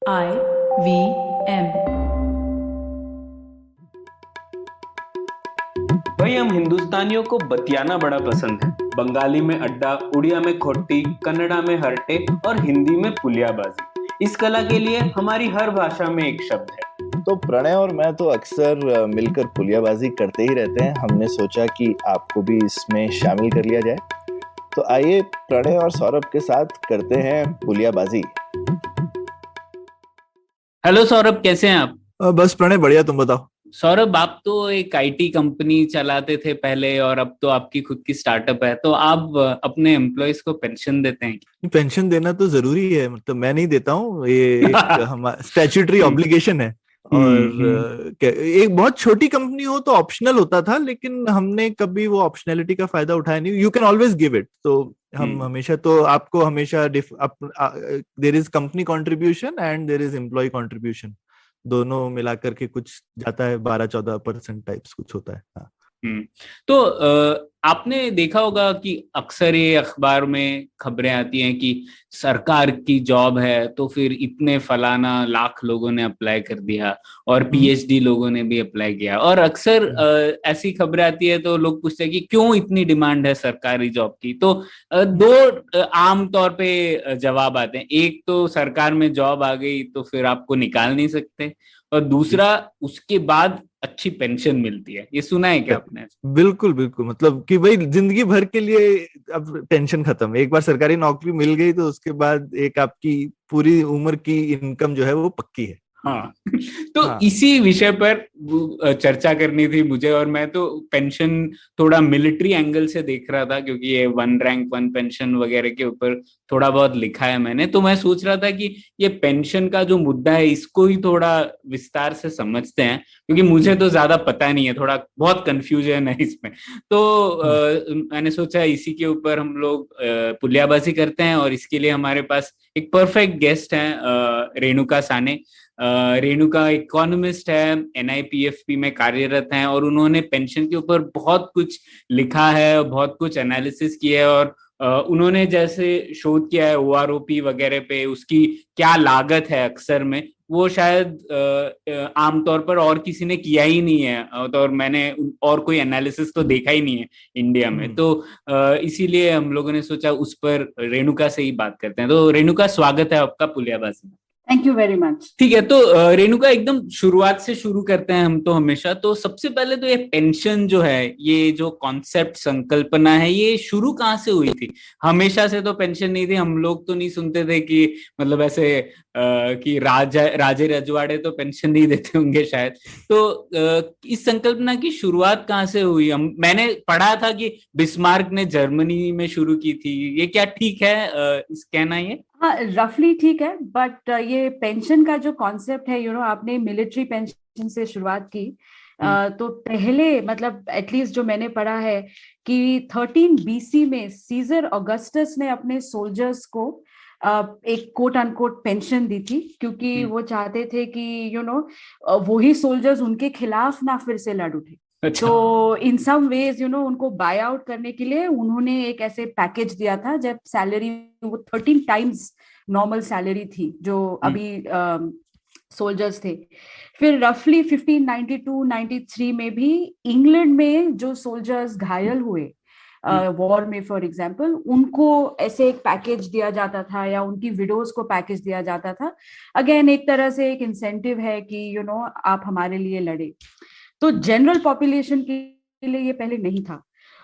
IVM। भाई हम हिंदुस्तानियों को बतियाना बड़ा पसंद है। बंगाली में अड्डा, उड़िया में खोटी, कन्नड़ा में हरटे और हिंदी में पुलियाबाजी। इस कला के लिए हमारी हर भाषा में एक शब्द है। तो प्रणय और मैं तो अक्सर मिलकर पुलियाबाजी करते ही रहते हैं। हमने सोचा कि आपको भी इसमें शामिल कर लिया जाए। तो आइए प्रणय और सौरभ के साथ करते हैं पुलियाबाजी। हेलो सौरभ, कैसे हैं आप? बस प्रणय बढ़िया, तुम बताओ। सौरभ, आप तो एक आईटी कंपनी चलाते थे पहले और अब तो आपकी खुद की स्टार्टअप है, तो आप अपने एम्प्लॉयज को पेंशन देते हैं पेंशन देना तो जरूरी है, मतलब मैं नहीं देता हूँ, ये एक क्या? हमारा स्टैट्यूटरी ऑब्लिगेशन है। हम्म। और एक बहुत छोटी कंपनी हो तो ऑप्शनल होता था, लेकिन हमने कभी वो ऑप्शनैलिटी का फायदा उठाया नहीं। You can always give it. तो हम हमेशा, तो आपको हमेशा there is company contribution and there is employee contribution, दोनों मिलाकर के कुछ जाता है, 12-14% टाइप्स कुछ होता है। हाँ। हम्म। तो आपने देखा होगा कि अक्सर ये अखबार में खबरें आती हैं कि सरकार की जॉब है तो फिर इतने फलाना लाख लोगों ने अप्लाई कर दिया और पीएचडी लोगों ने भी अप्लाई किया, और अक्सर ऐसी खबरें आती है तो लोग पूछते हैं कि क्यों इतनी डिमांड है सरकारी जॉब की। तो दो आम तौर पे जवाब आते हैं। एक तो सरकार में जॉब आ गई तो फिर आपको निकाल नहीं सकते, और दूसरा उसके बाद अच्छी पेंशन मिलती है। ये सुना है क्या आपने? बिल्कुल बिल्कुल, मतलब कि भाई जिंदगी भर के लिए अब टेंशन खत्म। एक बार सरकारी नौकरी मिल गई तो उसके बाद एक आपकी पूरी उम्र की इनकम जो है वो पक्की है। हाँ। तो हाँ। इसी विषय पर चर्चा करनी थी मुझे, और मैं तो पेंशन थोड़ा मिलिट्री एंगल से देख रहा था, क्योंकि ये वन रैंक वन पेंशन वगैरह के ऊपर थोड़ा बहुत लिखा है मैंने। तो मैं सोच रहा था कि ये पेंशन का जो मुद्दा है इसको ही थोड़ा विस्तार से समझते हैं, क्योंकि मुझे तो ज्यादा पता नहीं है, थोड़ा बहुत कंफ्यूजन है इसमें। तो मैंने सोचा इसी के ऊपर हम लोग पुलियाबाजी करते हैं, और इसके लिए हमारे पास एक परफेक्ट गेस्ट है, रेणुका साने। रेणुका इकोनॉमिस्ट है, एनआईपीएफपी में कार्यरत हैं, और उन्होंने पेंशन के ऊपर बहुत कुछ लिखा है, बहुत कुछ एनालिसिस किया है, और उन्होंने जैसे शोध किया है ओआरओपी वगैरह पे, उसकी क्या लागत है अक्सर में, वो शायद आमतौर पर और किसी ने किया ही नहीं है। तो और मैंने और कोई एनालिसिस तो देखा ही नहीं है इंडिया में। तो इसीलिए हम लोगों ने सोचा उस पर रेणुका से ही बात करते हैं। तो रेणुका, स्वागत है आपका पुलियाबाजी में। Thank you very much. ठीक है, तो रेणुका, एकदम शुरुआत से शुरू करते हैं हम तो हमेशा। तो सबसे पहले तो ये पेंशन जो है, ये जो कॉन्सेप्ट संकल्पना है, ये शुरू कहाँ से हुई थी? हमेशा से तो पेंशन नहीं थी, हम लोग तो नहीं सुनते थे कि मतलब ऐसे कि राजे रजवाड़े तो पेंशन नहीं देते होंगे शायद। तो इस संकल्पना की शुरुआत कहाँ से हुई? मैंने पढ़ा था कि बिस्मार्क ने जर्मनी में शुरू की थी। ये क्या ठीक है इस कहना ये? हाँ, रफली ठीक है, बट ये पेंशन का जो कॉन्सेप्ट है, आपने मिलिट्री पेंशन से शुरुआत की। तो पहले, मतलब एटलीस्ट जो मैंने पढ़ा है कि 13 BC में सीजर ऑगस्टस ने अपने सोल्जर्स को एक कोट अनकोट पेंशन दी थी, क्योंकि वो चाहते थे कि वही सोल्जर्स उनके खिलाफ ना फिर से लड़ उठे। अच्छा। तो इन सम वेज उनको बाय आउट करने के लिए उन्होंने एक ऐसे पैकेज दिया था, जब सैलरी वो 13 टाइम्स नॉर्मल सैलरी थी जो अभी सोल्जर्स थे। फिर रफली 1592-93 में भी इंग्लैंड में जो सोल्जर्स घायल हुए वॉर में, फॉर एग्जाम्पल, उनको ऐसे एक पैकेज दिया जाता था, या उनकी विडोज को पैकेज दिया जाता था। अगेन एक तरह से एक इंसेंटिव है कि आप हमारे लिए लड़े। तो जनरल पॉपुलेशन के लिए ये पहले नहीं था।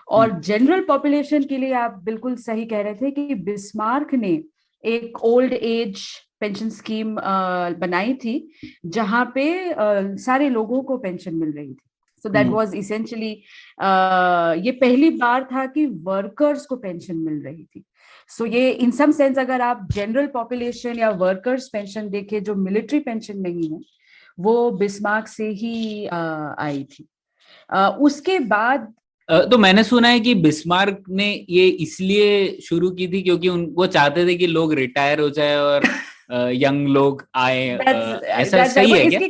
और जनरल पॉपुलेशन के लिए आप बिल्कुल सही कह रहे थे कि बिस्मार्क ने एक ओल्ड एज पेंशन स्कीम बनाई थी, जहां पे सारे लोगों को पेंशन मिल रही थी। सो दैट वाज इसेंशियली, ये पहली बार था कि वर्कर्स को पेंशन मिल रही थी। सो ये इन सम सेंस, अगर आप जनरल पॉपुलेशन या वर्कर्स पेंशन देखें, जो मिलिट्री पेंशन नहीं है, वो बिस्मार्क से ही आई थी। उसके बाद तो मैंने सुना है कि बिस्मार्क ने ये इसलिए शुरू की थी क्योंकि वो चाहते थे कि लोग रिटायर हो जाए और यंग लोग आए। ऐसा सही है क्या? इसकी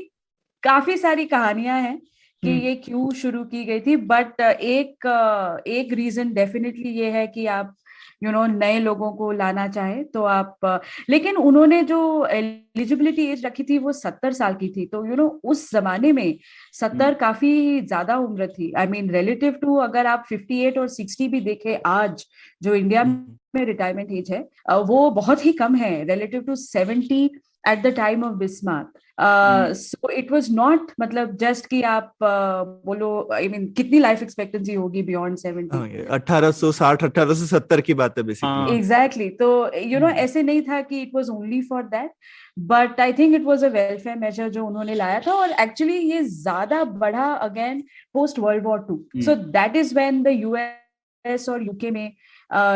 काफी सारी कहानियां हैं कि हम्म। ये क्यों शुरू की गई थी, बट एक रीजन डेफिनेटली ये है कि आप नए लोगों को लाना चाहे तो आप, लेकिन उन्होंने जो एलिजिबिलिटी एज रखी थी वो 70 साल की थी, तो उस जमाने में 70 काफी ज्यादा उम्र थी। आई मीन रिलेटिव टू अगर आप 58 और 60 भी देखें आज जो इंडिया में रिटायरमेंट एज है, वो बहुत ही कम है relative to 70 at the time of Bismarck. So it was not मतलब जस्ट कि आप बोलो आई मीन कितनी लाइफ एक्सपेक्टेंसी होगी बियॉन्ड 70। 1860 1870 की बात है बेसिकली। एग्जैक्टली, तो ऐसे नहीं था कि it was only for that, but I think it was a welfare measure जो उन्होंने लाया था। और एक्चुअली ये ज्यादा बढ़ा again post world war 2। So that is when the US और यूके में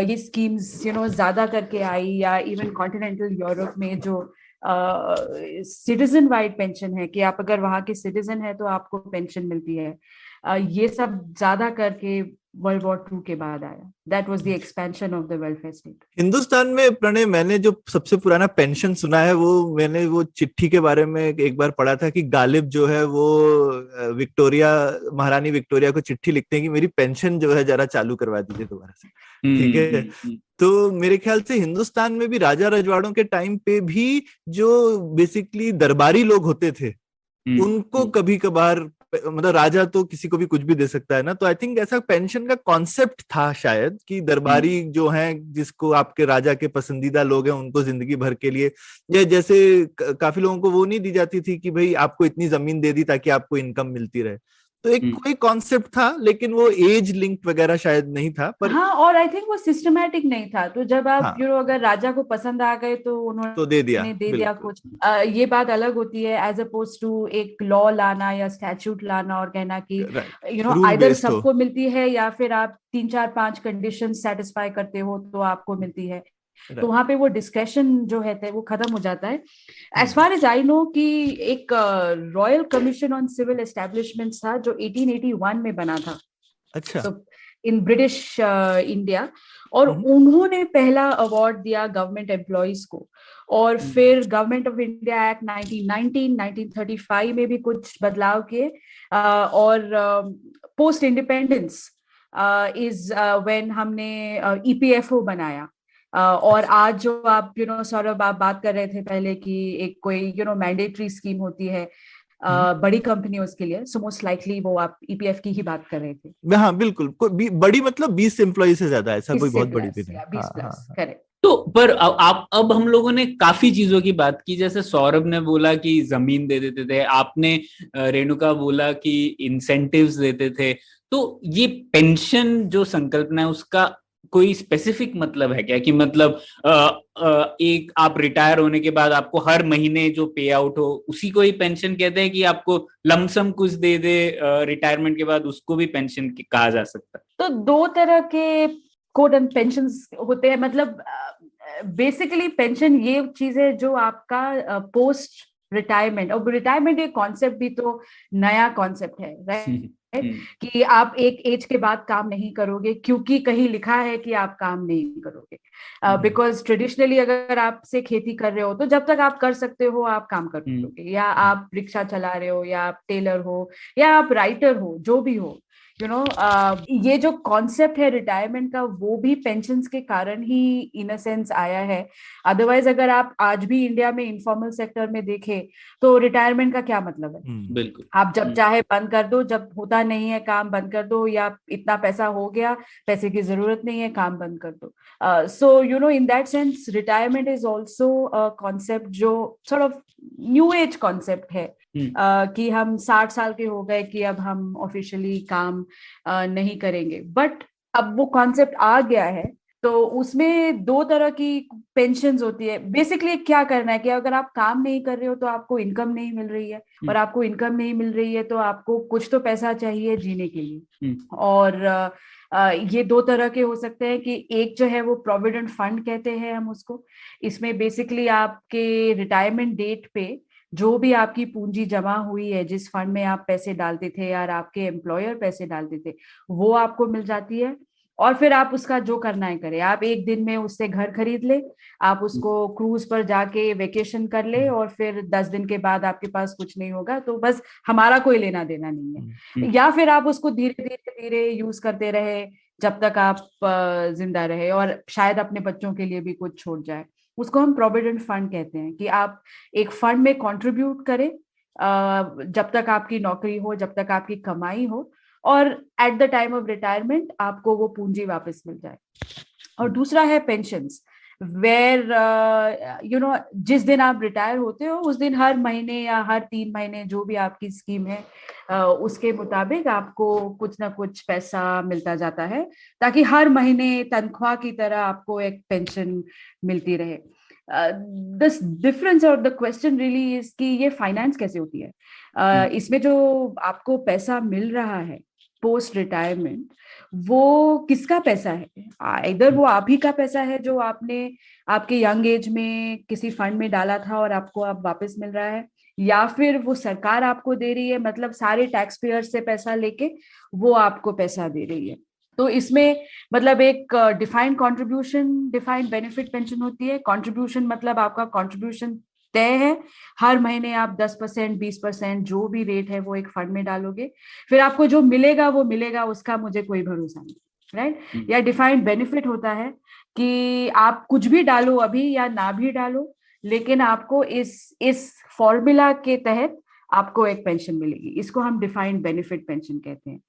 ये स्कीम्स ज्यादा करके आई, या इवन कॉन्टिनेंटल यूरोप में जो सिटीजन वाइड पेंशन है कि आप अगर वहां के सिटीजन है तो आपको पेंशन मिलती है, ये सब ज्यादा करके वर्ल्ड वॉर 2 के बाद आया। That was the expansion of the welfare state. Hindustan में प्रणय, मैंने जो सबसे पुराना पेंशन सुना है मैंने वो चिट्ठी के बारे में एक बार पढ़ा था कि गालिब जो है वो विक्टोरिया, महारानी विक्टोरिया को चिट्ठी लिखते हैं कि मेरी पेंशन जो है जरा चालू करवा दीजिए दोबारा से। ठीक है, तो मेरे ख्याल से हिंदुस्तान में भी राजा रजवाड़ों के टाइम पे भी जो बेसिकली दरबारी लोग होते थे उनको कभी कभार, मतलब राजा तो किसी को भी कुछ भी दे सकता है ना, तो आई थिंक ऐसा पेंशन का कॉन्सेप्ट था शायद कि दरबारी जो हैं, जिसको आपके राजा के पसंदीदा लोग हैं, उनको जिंदगी भर के लिए, या जैसे काफी लोगों को वो नहीं दी जाती थी कि भाई आपको इतनी जमीन दे दी ताकि आपको इनकम मिलती रहे, तो एक कोई कॉन्सेप्ट था, लेकिन वो एज लिंक्ड वगैरह शायद नहीं था। पर हाँ, और आई थिंक वो सिस्टमैटिक नहीं था, तो जब आप अगर राजा को पसंद आ गए तो उन्होंने तो दे दिया कुछ। ये बात अलग होती है एज अपोज टू एक लॉ लाना या स्टैट्यूट लाना और कहना कि आइदर सबको मिलती है या फिर आप 3-4-5 कंडीशन सेटिस्फाई करते हो तो आपको मिलती है। तो वहां पे वो डिस्कशन जो है वो खत्म हो जाता है। As far as I know कि एक royal commission on civil establishment था जो 1881 में बना था। अच्छा। तो इन ब्रिटिश इंडिया, और उन्होंने पहला अवार्ड दिया गवर्नमेंट एम्प्लॉइज को। और फिर गवर्नमेंट ऑफ इंडिया एक्ट 1935 में भी कुछ बदलाव किए, और पोस्ट इंडिपेंडेंस इज व्हेन हमने ईपीएफओ बनाया। और आज जो आप सौरभ आप बात कर रहे थे पहले कि एक कोई मैंडेटरी स्कीम होती है बड़ी कंपनियों के लिए, सो मोस्ट लाइकली वो आप ईपीएफ की ही बात कर रहे थे। हाँ बिल्कुल, बड़ी मतलब 20 एम्प्लॉय से ज्यादा, ऐसा कोई बहुत बड़ी भी नहीं। 20 प्लस, करेक्ट। तो पर अब हम लोगों ने काफी चीजों की बात की, जैसे सौरभ ने बोला कि जमीन दे देते थे, आपने रेणुका बोला कि इंसेंटिव्स देते थे, तो ये पेंशन जो संकल्पना है उसका कोई स्पेसिफिक मतलब है क्या, कि मतलब एक आप रिटायर होने के बाद आपको हर महीने जो पे आउट हो उसी को ही पेंशन कहते हैं, कि आपको लमसम कुछ दे दे रिटायरमेंट के बाद उसको भी पेंशन कहा जा सकता है? तो दो तरह के कोड एंड पेंशन होते हैं। मतलब बेसिकली पेंशन ये चीज है जो आपका पोस्ट रिटायरमेंट, और रिटायरमेंट एक कॉन्सेप्ट भी तो नया कॉन्सेप्ट है, राइट? कि आप एक एज के बाद काम नहीं करोगे क्योंकि कहीं लिखा है कि आप काम नहीं करोगे। बिकॉज ट्रेडिशनली अगर आप से खेती कर रहे हो तो जब तक आप कर सकते हो आप काम करोगे, या आप रिक्शा चला रहे हो, या आप टेलर हो, या आप राइटर हो, जो भी हो, ये जो कॉन्सेप्ट है रिटायरमेंट का वो भी पेंशन्स के कारण ही इन अ सेंस आया है। अदरवाइज अगर आप आज भी इंडिया में इनफॉर्मल सेक्टर में देखें तो रिटायरमेंट का क्या मतलब है? बिल्कुल, आप जब चाहे बंद कर दो, जब होता नहीं है काम बंद कर दो, या इतना पैसा हो गया, पैसे की जरूरत नहीं है, काम बंद कर दो। So in that sense retirement is also a concept जो sort of new age concept है, कि हम 60 साल के हो गए कि अब हम ऑफिशियली काम नहीं करेंगे। बट अब वो कॉन्सेप्ट आ गया है, तो उसमें दो तरह की पेंशन्स होती है। बेसिकली क्या करना है कि अगर आप काम नहीं कर रहे हो तो आपको इनकम नहीं मिल रही है, और आपको इनकम नहीं मिल रही है तो आपको कुछ तो पैसा चाहिए जीने के लिए। और ये दो तरह के हो सकते हैं कि एक जो है वो प्रोविडेंट फंड कहते हैं हम उसको। इसमें बेसिकली आपके रिटायरमेंट डेट पे जो भी आपकी पूंजी जमा हुई है, जिस फंड में आप पैसे डालते थे या आपके एम्प्लॉयर पैसे डालते थे, वो आपको मिल जाती है। और फिर आप उसका जो करना है करें। आप एक दिन में उससे घर खरीद ले, आप उसको क्रूज पर जाके वेकेशन कर ले, और फिर 10 दिन के बाद आपके पास कुछ नहीं होगा तो बस हमारा कोई लेना देना नहीं है। या फिर आप उसको धीरे धीरे धीरे यूज करते रहे, जब तक आप जिंदा रहे, और शायद अपने बच्चों के लिए भी कुछ छोड़ जाए। उसको हम प्रोविडेंट फंड कहते हैं, कि आप एक फंड में कंट्रीब्यूट करें जब तक आपकी नौकरी हो, जब तक आपकी कमाई हो, और eight the time of retirement आपको वो पूंजी वापस मिल जाए। और दूसरा है पेंशन्स, वेयर जिस दिन आप रिटायर होते हो उस दिन हर महीने या हर 3 महीने जो भी आपकी स्कीम है उसके मुताबिक आपको कुछ ना कुछ पैसा मिलता जाता है, ताकि हर महीने तनख्वाह की तरह आपको एक पेंशन मिलती रहे। द डिफरेंस और द क्वेश्चन रियली इज कि ये फाइनेंस कैसे होती है। इसमें जो आपको पैसा मिल रहा है पोस्ट रिटायरमेंट, वो किसका पैसा है? इधर वो आप ही का पैसा है जो आपने आपके यंग एज में किसी फंड में डाला था और आपको अब वापस मिल रहा है, या फिर वो सरकार आपको दे रही है, मतलब सारे टैक्स पेयर से पैसा लेके वो आपको पैसा दे रही है। तो इसमें मतलब एक defined contribution, defined benefit pension होती है। कंट्रीब्यूशन मतलब आपका कंट्रीब्यूशन तय है, हर महीने आप 10%, 20% जो भी रेट है वो एक फंड में डालोगे, फिर आपको जो मिलेगा वो मिलेगा, उसका मुझे कोई भरोसा नहीं, राइट। या डिफाइंड बेनिफिट होता है कि आप कुछ भी डालो अभी या ना भी डालो, लेकिन आपको इस फॉर्मूला के तहत आपको एक पेंशन मिलेगी। इसको हम डिफाइंड बेनिफिट पेंशन कहते हैं।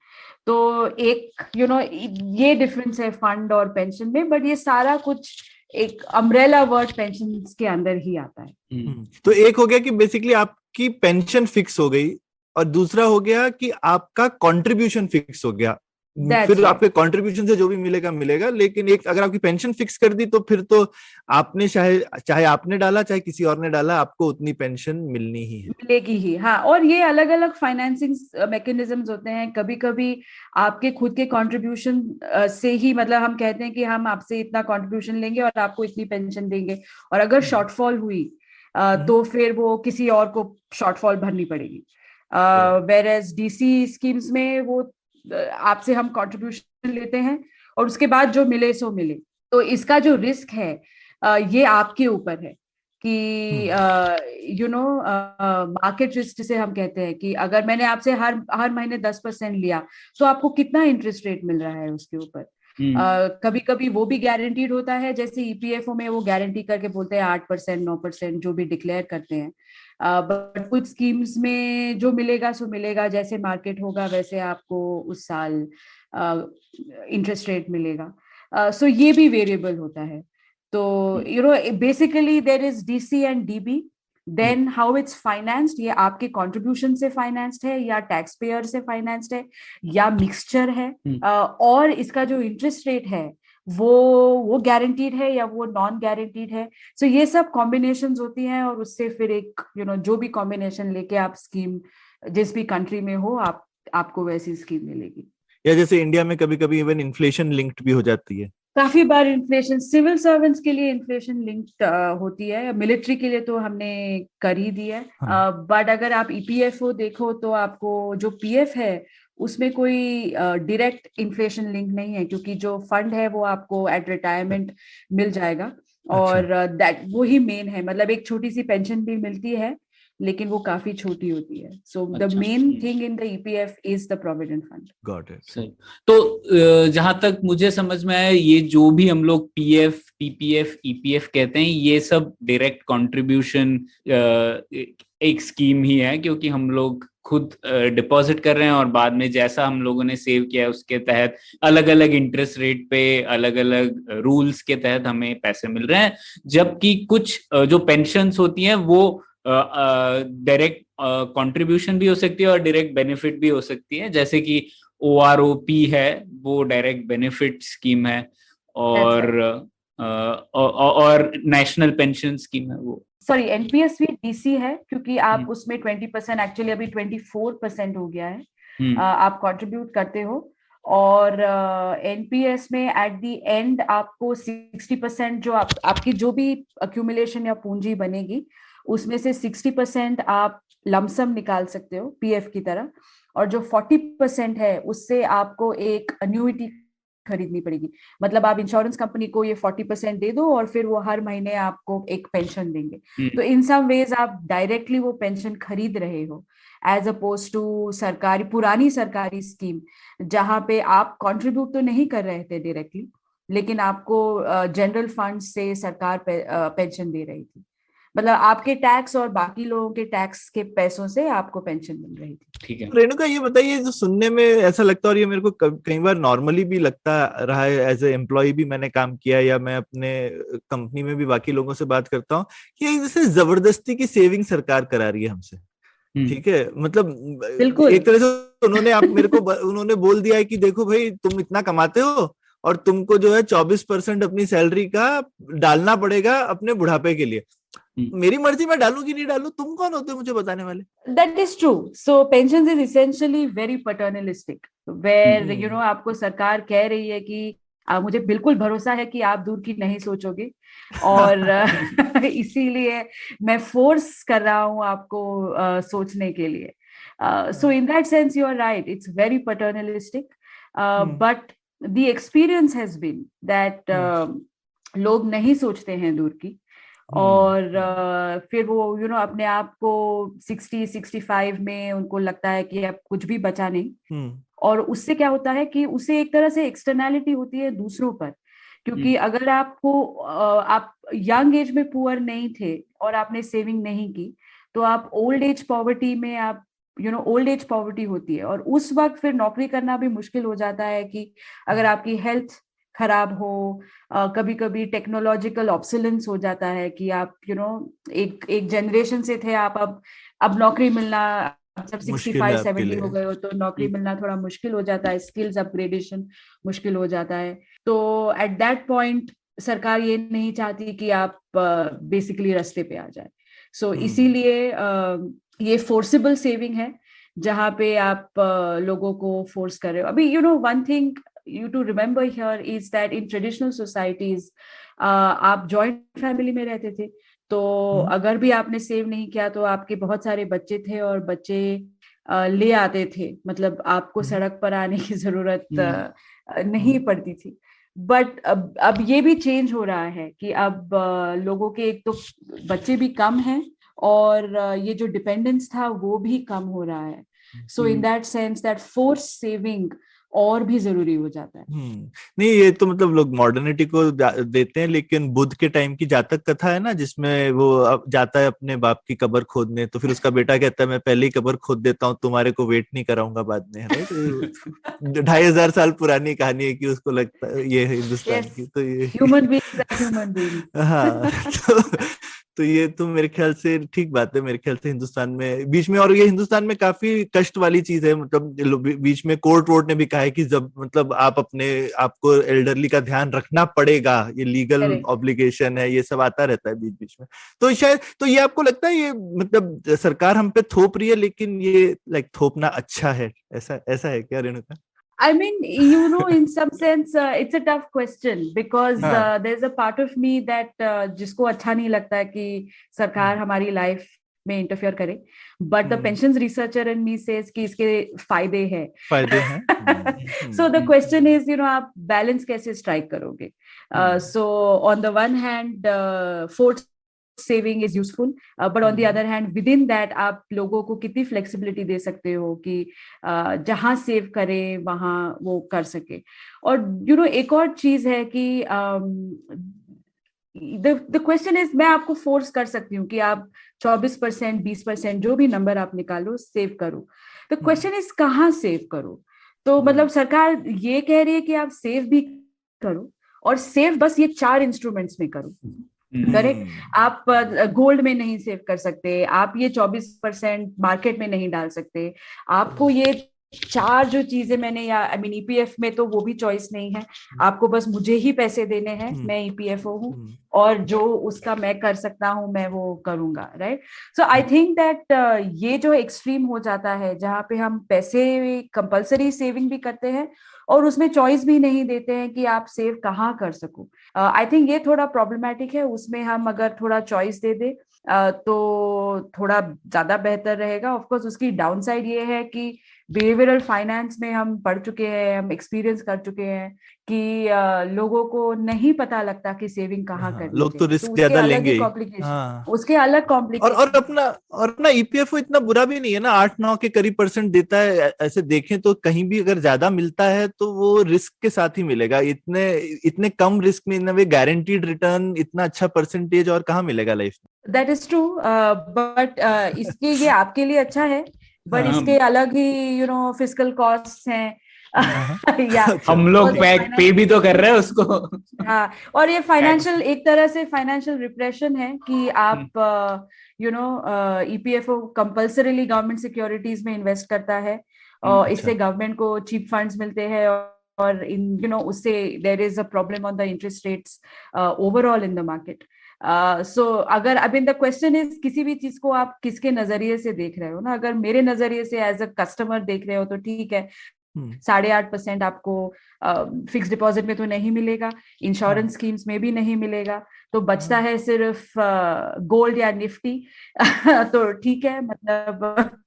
तो एक ये डिफरेंस है फंड और पेंशन में, बट ये सारा कुछ एक अम्ब्रेला वर्ड पेंशन के अंदर ही आता है। तो एक हो गया कि बेसिकली आपकी पेंशन फिक्स हो गई, और दूसरा हो गया कि आपका कंट्रीब्यूशन फिक्स हो गया। फिर आपके कंट्रीब्यूशन से जो भी मिलेगा मिलेगा, लेकिन एक अगर आपकी पेंशन फिक्स कर दी तो फिर तो आपने चाहे आपने डाला चाहे किसी और ने डाला, आपको उतनी पेंशन मिलनी ही है, मिलेगी ही। हाँ, और ये अलग अलग फाइनेंसिंग मैकेनिज्म्स होते हैं। कभी कभी आपके खुद के कंट्रीब्यूशन से ही, मतलब हम कहते हैं कि हम आपसे इतना कंट्रीब्यूशन लेंगे और आपको इतनी पेंशन देंगे, और अगर शॉर्टफॉल हुई तो फिर वो किसी और को शॉर्टफॉल भरनी पड़ेगी। वेयरएज डीसी स्कीम्स में वो आपसे हम कंट्रीब्यूशन लेते हैं और उसके बाद जो मिले सो मिले। तो इसका जो रिस्क है ये आपके ऊपर है कि मार्केट रिस्क जिसे हम कहते हैं, कि अगर मैंने आपसे हर महीने 10% लिया तो आपको कितना इंटरेस्ट रेट मिल रहा है उसके ऊपर। कभी कभी वो भी गारंटीड होता है, जैसे ईपीएफओ में वो गारंटी करके बोलते हैं 8%, 9% जो भी डिक्लेयर करते हैं। बट कुछ स्कीम्स में जो मिलेगा सो मिलेगा, जैसे मार्केट होगा वैसे आपको उस साल इंटरेस्ट रेट मिलेगा। सो ये भी वेरिएबल होता है। तो basically there is DC and DB, then how it's financed, ये आपके कंट्रीब्यूशन से फाइनेंस्ड है या टैक्स पेयर से फाइनेंस्ड है या मिक्सचर है, और इसका जो इंटरेस्ट रेट है वो गारंटीड है या वो नॉन गारंटीड है। सो ये सब कॉम्बिनेशंस होती हैं, और उससे फिर एक जो भी कॉम्बिनेशन लेके आप स्कीम जिस भी कंट्री में हो आपको वैसी स्कीम मिलेगी। या जैसे इंडिया में कभी कभी इवन इन्फ्लेशन लिंक्ड भी हो जाती है। काफी बार इन्फ्लेशन, सिविल सर्वेंट्स के लिए इन्फ्लेशन लिंक्ड होती है, मिलिट्री के लिए तो हमने कर ही दी है। बट अगर आप ईपीएफओ देखो तो आपको जो पीएफ है उसमें कोई डायरेक्ट इन्फ्लेशन लिंक नहीं है, क्योंकि जो फंड है वो आपको एट रिटायरमेंट मिल जाएगा। और दैट वो ही मेन है, मतलब एक छोटी सी पेंशन भी मिलती है लेकिन वो काफी छोटी होती है। So the main thing in the EPF is the provident fund. Got it. सही। तो जहां तक मुझे समझ में आया, ये जो भी हम लोग पीएफ, पीपीएफ, ईपीएफ कहते हैं, ये सब डायरेक्ट कंट्रीब्यूशन एक स्कीम ही है, क्योंकि हम लोग खुद डिपॉजिट कर रहे हैं और बाद में जैसा हम लोगों ने सेव किया है उसके तहत अलग अलग इंटरेस्ट रेट पे, अलग अलग रूल्स के तहत हमें पैसे मिल रहे हैं। जबकि कुछ जो पेंशन्स होती हैं वो डायरेक्ट कंट्रीब्यूशन भी हो सकती है और डायरेक्ट बेनिफिट भी हो सकती है, जैसे कि OROP है, वो डायरेक्ट बेनिफिट स्कीम है, और नेशनल पेंशन स्कीम है वो। सॉरी, एनपीएस भी डीसी है, क्योंकि आप उसमें 20%, एक्चुअली अभी 24% हो गया है, आप कंट्रीब्यूट करते हो। और एनपीएस में एट द एंड आपको 60% जो आपकी जो भी अक्यूमुलेशन या पूंजी बनेगी उसमें से 60% आप लमसम निकाल सकते हो पीएफ की तरह, और जो 40% है उससे आपको एक अन्यूइटी खरीदनी पड़ेगी। मतलब आप इंश्योरेंस कंपनी को ये 40% दे दो और फिर वो हर महीने आपको एक पेंशन देंगे। तो इन सम वेज आप डायरेक्टली वो पेंशन खरीद रहे हो, एज अपोज टू सरकारी, पुरानी सरकारी स्कीम जहां पे आप कंट्रीब्यूट तो नहीं कर रहे थे डायरेक्टली, लेकिन आपको जनरल फंड से सरकार पेंशन दे रही थी। मतलब आपके टैक्स और बाकी लोगों के टैक्स के पैसों से आपको पेंशन मिल रही थी। ठीक है। रेणुका, ये बताइए, जो सुनने में ऐसा लगता है और ये मेरे को कई बार नॉर्मली भी लगता रहा है, एज ए एम्प्लॉय भी मैंने काम किया या मैं अपने कंपनी में भी बाकी लोगों से बात करता हूँ कि जैसे जबरदस्ती की सेविंग सरकार करा रही है हमसे। ठीक है, मतलब बिल्कुल एक तरह से उन्होंने आप मेरे को उन्होंने बोल दिया है कि देखो भाई, तुम इतना कमाते हो और तुमको जो है 24% अपनी सैलरी का डालना पड़ेगा अपने बुढ़ापे के लिए। मेरी मर्जी, मैं डालूं कि नहीं डालूं, तुम कौन होते हो मुझे बताने वाले? That is true. So pensions is essentially very paternalistic, where you know आपको सरकार कह रही है कि मुझे बिल्कुल भरोसा है कि आप दूर की नहीं सोचोगे और इसीलिए मैं फोर्स कर रहा हूँ आपको सोचने के लिए। So in that sense you are right, it's very paternalistic, but the experience has been that लोग नहीं सोचते हैं दूर की, और फिर वो अपने आप को 60-65 में उनको लगता है कि अब कुछ भी बचा नहीं, और उससे क्या होता है कि उससे एक तरह से एक्सटर्नैलिटी होती है दूसरों पर, क्योंकि अगर आप यंग एज में पुअर नहीं थे और आपने सेविंग नहीं की, तो आप ओल्ड एज पॉवर्टी में आप ओल्ड एज पॉवर्टी होती है, और उस वक्त फिर नौकरी करना भी मुश्किल हो जाता है कि अगर आपकी हेल्थ खराब हो, कभी कभी टेक्नोलॉजिकल ऑब्सोलेंस हो जाता है कि आप एक जनरेशन से थे, आप अब नौकरी मिलना, जब 65-70 हो गए हो तो नौकरी मिलना थोड़ा मुश्किल हो जाता है, स्किल्स अपग्रेडेशन मुश्किल हो जाता है। तो एट दैट पॉइंट सरकार ये नहीं चाहती कि आप बेसिकली रास्ते पे आ जाए। सो इसीलिए ये फोर्सेबल सेविंग है, जहाँ पे आप लोगों को फोर्स कर रहे हो। अभी one thing you to remember here is that in traditional societies आप जॉइंट फैमिली में रहते थे, तो अगर भी आपने सेव नहीं किया तो आपके बहुत सारे बच्चे थे और बच्चे ले आते थे, मतलब आपको सड़क पर आने की जरूरत नहीं पड़ती थी। बट अब ये भी चेंज हो रहा है कि अब लोगों के एक तो बच्चे भी कम हैं और ये जो डिपेंडेंस था वो भी कम हो रहा है। So in that sense that force saving और भी जरूरी हो जाता है। नहीं, ये तो मतलब लोग मॉडर्निटी को देते हैं, लेकिन बुद्ध के टाइम की जातक कथा है ना, जिसमें वो जाता है अपने बाप की कब्र खोदने, तो फिर उसका बेटा कहता है मैं पहले ही कब्र खोद देता हूँ, तुम्हारे को वेट नहीं कराऊंगा बाद में, है 2500 साल पुरानी कहानी है कि उसको लगता है ये है हिंदुस्तान की, तो ये ह्यूमन बीइंग्स हाँ तो ये तो मेरे ख्याल से ठीक बात है, मेरे ख्याल से हिंदुस्तान में बीच में, और ये हिंदुस्तान में काफी कष्ट वाली चीज है, मतलब बीच में कोर्ट वोर्ट ने भी कहा है कि जब मतलब आपको एल्डरली का ध्यान रखना पड़ेगा, ये लीगल ऑब्लिगेशन है, ये सब आता रहता है बीच बीच में। तो शायद तो ये आपको लगता है ये मतलब सरकार हम पे थोप रही है, लेकिन ये थोपना अच्छा है, ऐसा है क्या Renuka? I mean, in some sense, it's a tough question because there's a part of me that जिसको अच्छा नहीं लगता है कि सरकार हमारी लाइफ में इंटरफेयर करे, but the pensions researcher in me says कि इसके फायदे हैं। So the question is, आप बैलेंस कैसे स्ट्राइक करोगे? So on the one hand, forced saving is useful, but on the other hand, within that आप लोगों को कितनी फ्लेक्सिबिलिटी दे सकते हो कि जहां सेव करें वहां वो कर सके। और एक और चीज है कि the question is, मैं आपको फोर्स कर सकती हूँ कि आप 24%, 20% जो भी नंबर आप निकालो सेव करो। द क्वेश्चन इज कहाँ सेव करो? तो मतलब सरकार ये कह रही है कि आप सेव भी करो, और सेव बस ये 4 इंस्ट्रूमेंट्स में करो। करेक्ट? आप गोल्ड में नहीं सेव कर सकते, आप ये 24% मार्केट में नहीं डाल सकते, आपको ये 4 जो चीजें मैंने ईपीएफ में तो वो भी चॉइस नहीं है, आपको बस मुझे ही पैसे देने हैं, मैं ईपीएफओ हूँ और जो उसका मैं कर सकता हूँ मैं वो करूंगा, right? So I think that ये जो एक्सट्रीम हो जाता है जहाँ पे हम पैसे कंपल्सरी सेविंग भी करते हैं और उसमें चॉइस भी नहीं देते हैं कि आप सेव कहाँ कर सको, आई थिंक ये थोड़ा प्रॉब्लमैटिक है। उसमें हम अगर थोड़ा चॉइस दे दे तो थोड़ा ज्यादा बेहतर रहेगा। ऑफ कोर्स उसकी डाउनसाइड ये है कि बिहेवियरल फाइनेंस में हम पढ़ चुके हैं, हम एक्सपीरियंस कर चुके हैं कि लोगों को नहीं पता लगता कि सेविंग कहाँ करनी लोग तो चाहिए, रिस्क तो उसके ज्यादा अलग लेंगे ही ही। कॉम्प्लिकेशन, हाँ, उसके अलग और कॉम्प्लिकेशन। अपना ईपीएफओ इतना बुरा भी नहीं है ना, 8-9 के करीब परसेंट देता है। ऐसे देखें तो कहीं भी अगर ज्यादा मिलता है तो वो रिस्क के साथ ही मिलेगा। इतने इतने कम रिस्क में इन वे गारंटीड रिटर्न, इतना अच्छा परसेंटेज और कहाँ मिलेगा लाइफ में। दैट इज ट्रू, बट इसके ये आपके लिए अच्छा है, बट हाँ इसके अलग ही फिस्कल कॉस्ट हैं। हाँ हाँ। या अच्छा, हम लोग और ये पे भी तो कर रहे हैं उसको। हाँ, और ये टैक्स। फाइनेंशियल, एक तरह से फाइनेंशियल रिप्रेशन है कि आप ईपीएफओ कंपल्सरीली गवर्नमेंट सिक्योरिटीज में इन्वेस्ट करता है, और अच्छा। इससे गवर्नमेंट को चीप फंड्स मिलते हैं, और इन उससे there is a problem on the interest rates overall in the market. सो अगर अब इन द क्वेश्चन इज किसी भी चीज को आप किसके नजरिए से देख रहे हो ना, अगर मेरे नजरिए से एज अ कस्टमर देख रहे हो तो ठीक है, 8.5% आपको फिक्स डिपॉजिट में तो नहीं मिलेगा, इंश्योरेंस स्कीम्स में भी नहीं मिलेगा, तो बचता है सिर्फ गोल्ड या निफ्टी। तो ठीक है, मतलब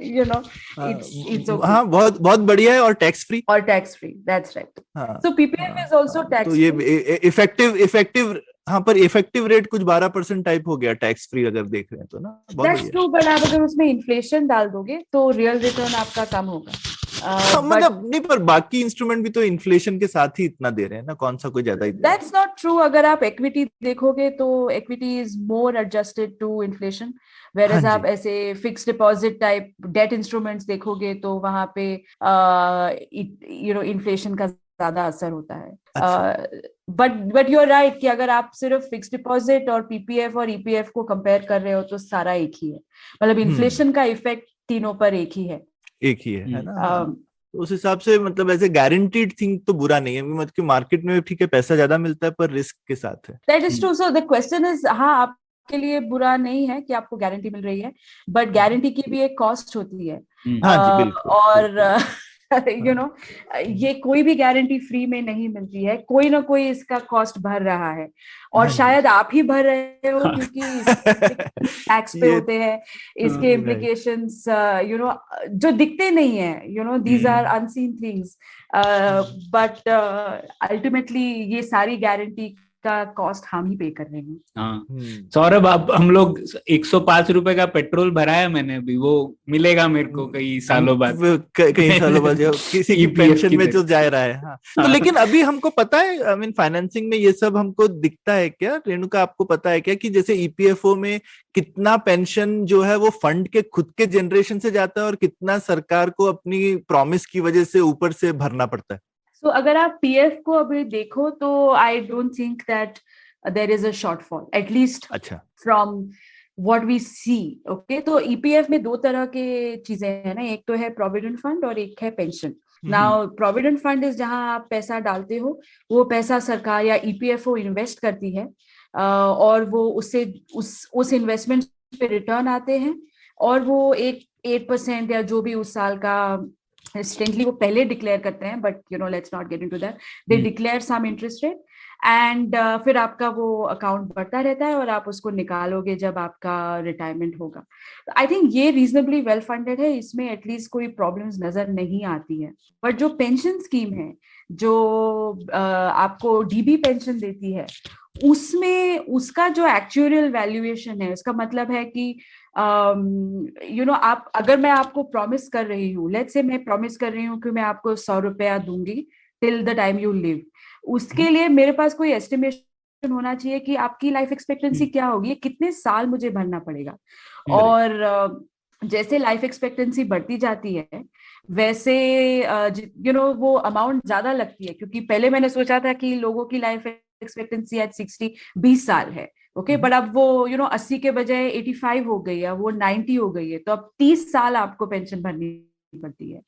इट्स ओके, हाँ, बहुत बहुत बढ़िया है और टैक्स फ्री। और टैक्स फ्री, दैट्स राइट। हाँ सो पीपीएफ इज आल्सो तो टैक्स ये फ्री। इफेक्टिव, हाँ, पर इफेक्टिव रेट कुछ 12% टाइप हो गया टैक्स फ्री अगर देख रहे हैं तो ना, बहुत दैट्स बढ़िया। ट्रू, बट आप अगर उसमें इन्फ्लेशन डाल दोगे तो रियल रिटर्न आपका कम होगा। हाँ, बट मतलब नहीं, पर बाकी इंस्ट्रूमेंट भी तो इन्फ्लेशन के साथ ही इतना दे रहे हैं ना, कौन सा कोई ज्यादा ही दे रहा दैट्स नॉट ट्रू, अगर आप इक्विटी देखोगे तो equity is more adjusted to inflation, है। हाँ वेरएज आप जी। ऐसे fix deposit type debt instruments देखोगे तो वहां पे इन्फ्लेशन का ज्यादा असर होता अच्छा। है। बट यू आर राइट कि अगर आप सिर्फ फिक्स डिपॉजिट और पीपीएफ और ईपीएफ को कंपेयर कर रहे हो तो सारा एक ही है, मतलब इन्फ्लेशन का इफेक्ट तीनों पर एक ही है। एक ही है ना। हाँ, तो उस हिसाब से मतलब ऐसे गारंटीड थिंग तो बुरा नहीं है, मतलब कि मार्केट में ठीक है, पैसा ज्यादा मिलता है पर रिस्क के साथ है। That is true, so the question is, हाँ आपके लिए बुरा नहीं है कि आपको गारंटी मिल रही है, बट गारंटी की भी एक कॉस्ट होती है। हाँ जी, बिल्कुल और बिल्कुल। यू नो ये कोई भी गारंटी फ्री में नहीं मिलती है, कोई ना कोई इसका कॉस्ट भर रहा है, और हाँ जी। शायद आप ही भर रहे हो, हाँ। क्योंकि इसके टैक्स पे ये होते हैं, इसके राइट। इम्प्लीकेशंस जो दिखते नहीं है, these are unseen things, but ultimately ये सारी गारंटी का कॉस्ट हम ही पे कर रहे हैं। हाँ सौरभ, अब हम लोग 105 रुपए का पेट्रोल भरा है मैंने अभी, वो मिलेगा मेरे को कई सालों बाद। कई सालों बाद जो किसी की ईपीएफ पेंशन की में तरफ जो जा से। रहा है। हाँ, तो हाँ। लेकिन अभी हमको पता है, आई मीन फाइनेंसिंग में ये सब हमको दिखता है क्या रेणुका, आपको पता है क्या कि जैसे ईपीएफओ में कितना पेंशन जो है वो फंड के खुद के जनरेशन से जाता है और कितना सरकार को अपनी प्रॉमिस की वजह से ऊपर से भरना पड़ता है? सो अगर आप पीएफ को अभी देखो तो I don't think that there is a shortfall, at least अच्छा। From what we see. Okay, तो ईपीएफ में दो तरह के चीजें हैं ना, एक तो है प्रोविडेंट फंड और एक है pension. Now provident fund is जहां आप पैसा डालते हो, वो पैसा सरकार या ईपीएफओ इन्वेस्ट करती है, और वो उससे उस इन्वेस्टमेंट पे रिटर्न आते हैं, और वो एक 8% या जो भी उस साल का, इंस्टेंटली वो पहले डिक्लेयर करते हैं, but let's not get into that, they declare some interest rate, and फिर आपका वो अकाउंट बढ़ता रहता है और आप उसको निकालोगे जब आपका रिटायरमेंट होगा। आई थिंक ये रीजनेबली वेल फंडेड है, इसमें एटलीस्ट कोई प्रॉब्लम्स नजर नहीं आती है। बट जो पेंशन स्कीम है, जो आपको डीबी पेंशन देती है, उसमें उसका जो एक्चुअल वैल्यूएशन है, उसका मतलब है कि आप, अगर मैं आपको प्रॉमिस कर रही हूँ, लेट्स से मैं प्रॉमिस कर रही हूँ कि मैं आपको 100 रुपया दूंगी till the time you live, उसके लिए मेरे पास कोई एस्टिमेशन होना चाहिए कि आपकी लाइफ एक्सपेक्टेंसी क्या होगी, कितने साल मुझे भरना पड़ेगा। और जैसे लाइफ एक्सपेक्टेंसी बढ़ती जाती है, वैसे वो अमाउंट ज्यादा लगती है, क्योंकि पहले मैंने सोचा था कि लोगों की लाइफ एक्सपेक्टेंसी एट 20 साल है, ओके, बट अब वो 80 के बजाय 85 हो गई है, वो 90 हो गई है, तो अब 30 साल आपको पेंशन भरनी पड़ती है।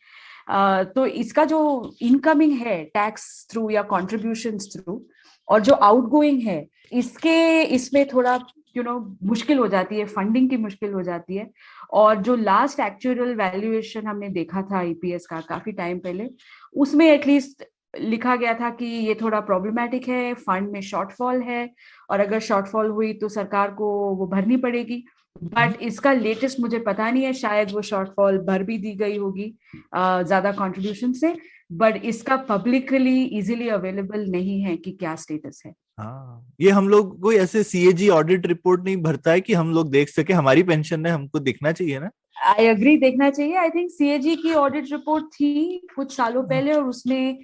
तो इसका जो इनकमिंग है टैक्स थ्रू या कॉन्ट्रीब्यूशंस थ्रू, और जो आउटगोइंग है इसमें थोड़ा मुश्किल हो जाती है, फंडिंग की मुश्किल हो जाती है। और जो लास्ट एक्चुअल वैल्यूएशन हमने देखा था ईपीएस का काफी टाइम पहले, उसमें एटलीस्ट लिखा गया था कि ये थोड़ा प्रॉब्लमेटिक है, फंड में शॉर्टफॉल है, और अगर शॉर्टफॉल हुई तो सरकार को वो भरनी पड़ेगी। बट इसका लेटेस्ट मुझे पता नहीं है, शायद वो शॉर्टफॉल भर भी दी गई होगी ज्यादा कंट्रीब्यूशन से, बट इसका पब्लिकली इजीली अवेलेबल नहीं है कि क्या स्टेटस है। हाँ, ये हम लोग कोई ऐसे सीएजी ऑडिट रिपोर्ट नहीं भरता है कि हम लोग देख सके, हमारी पेंशन है, हमको दिखना चाहिए ना। आई एग्री, देखना चाहिए। आई थिंक सीएजी की ऑडिट रिपोर्ट थी कुछ सालों पहले, और उसमें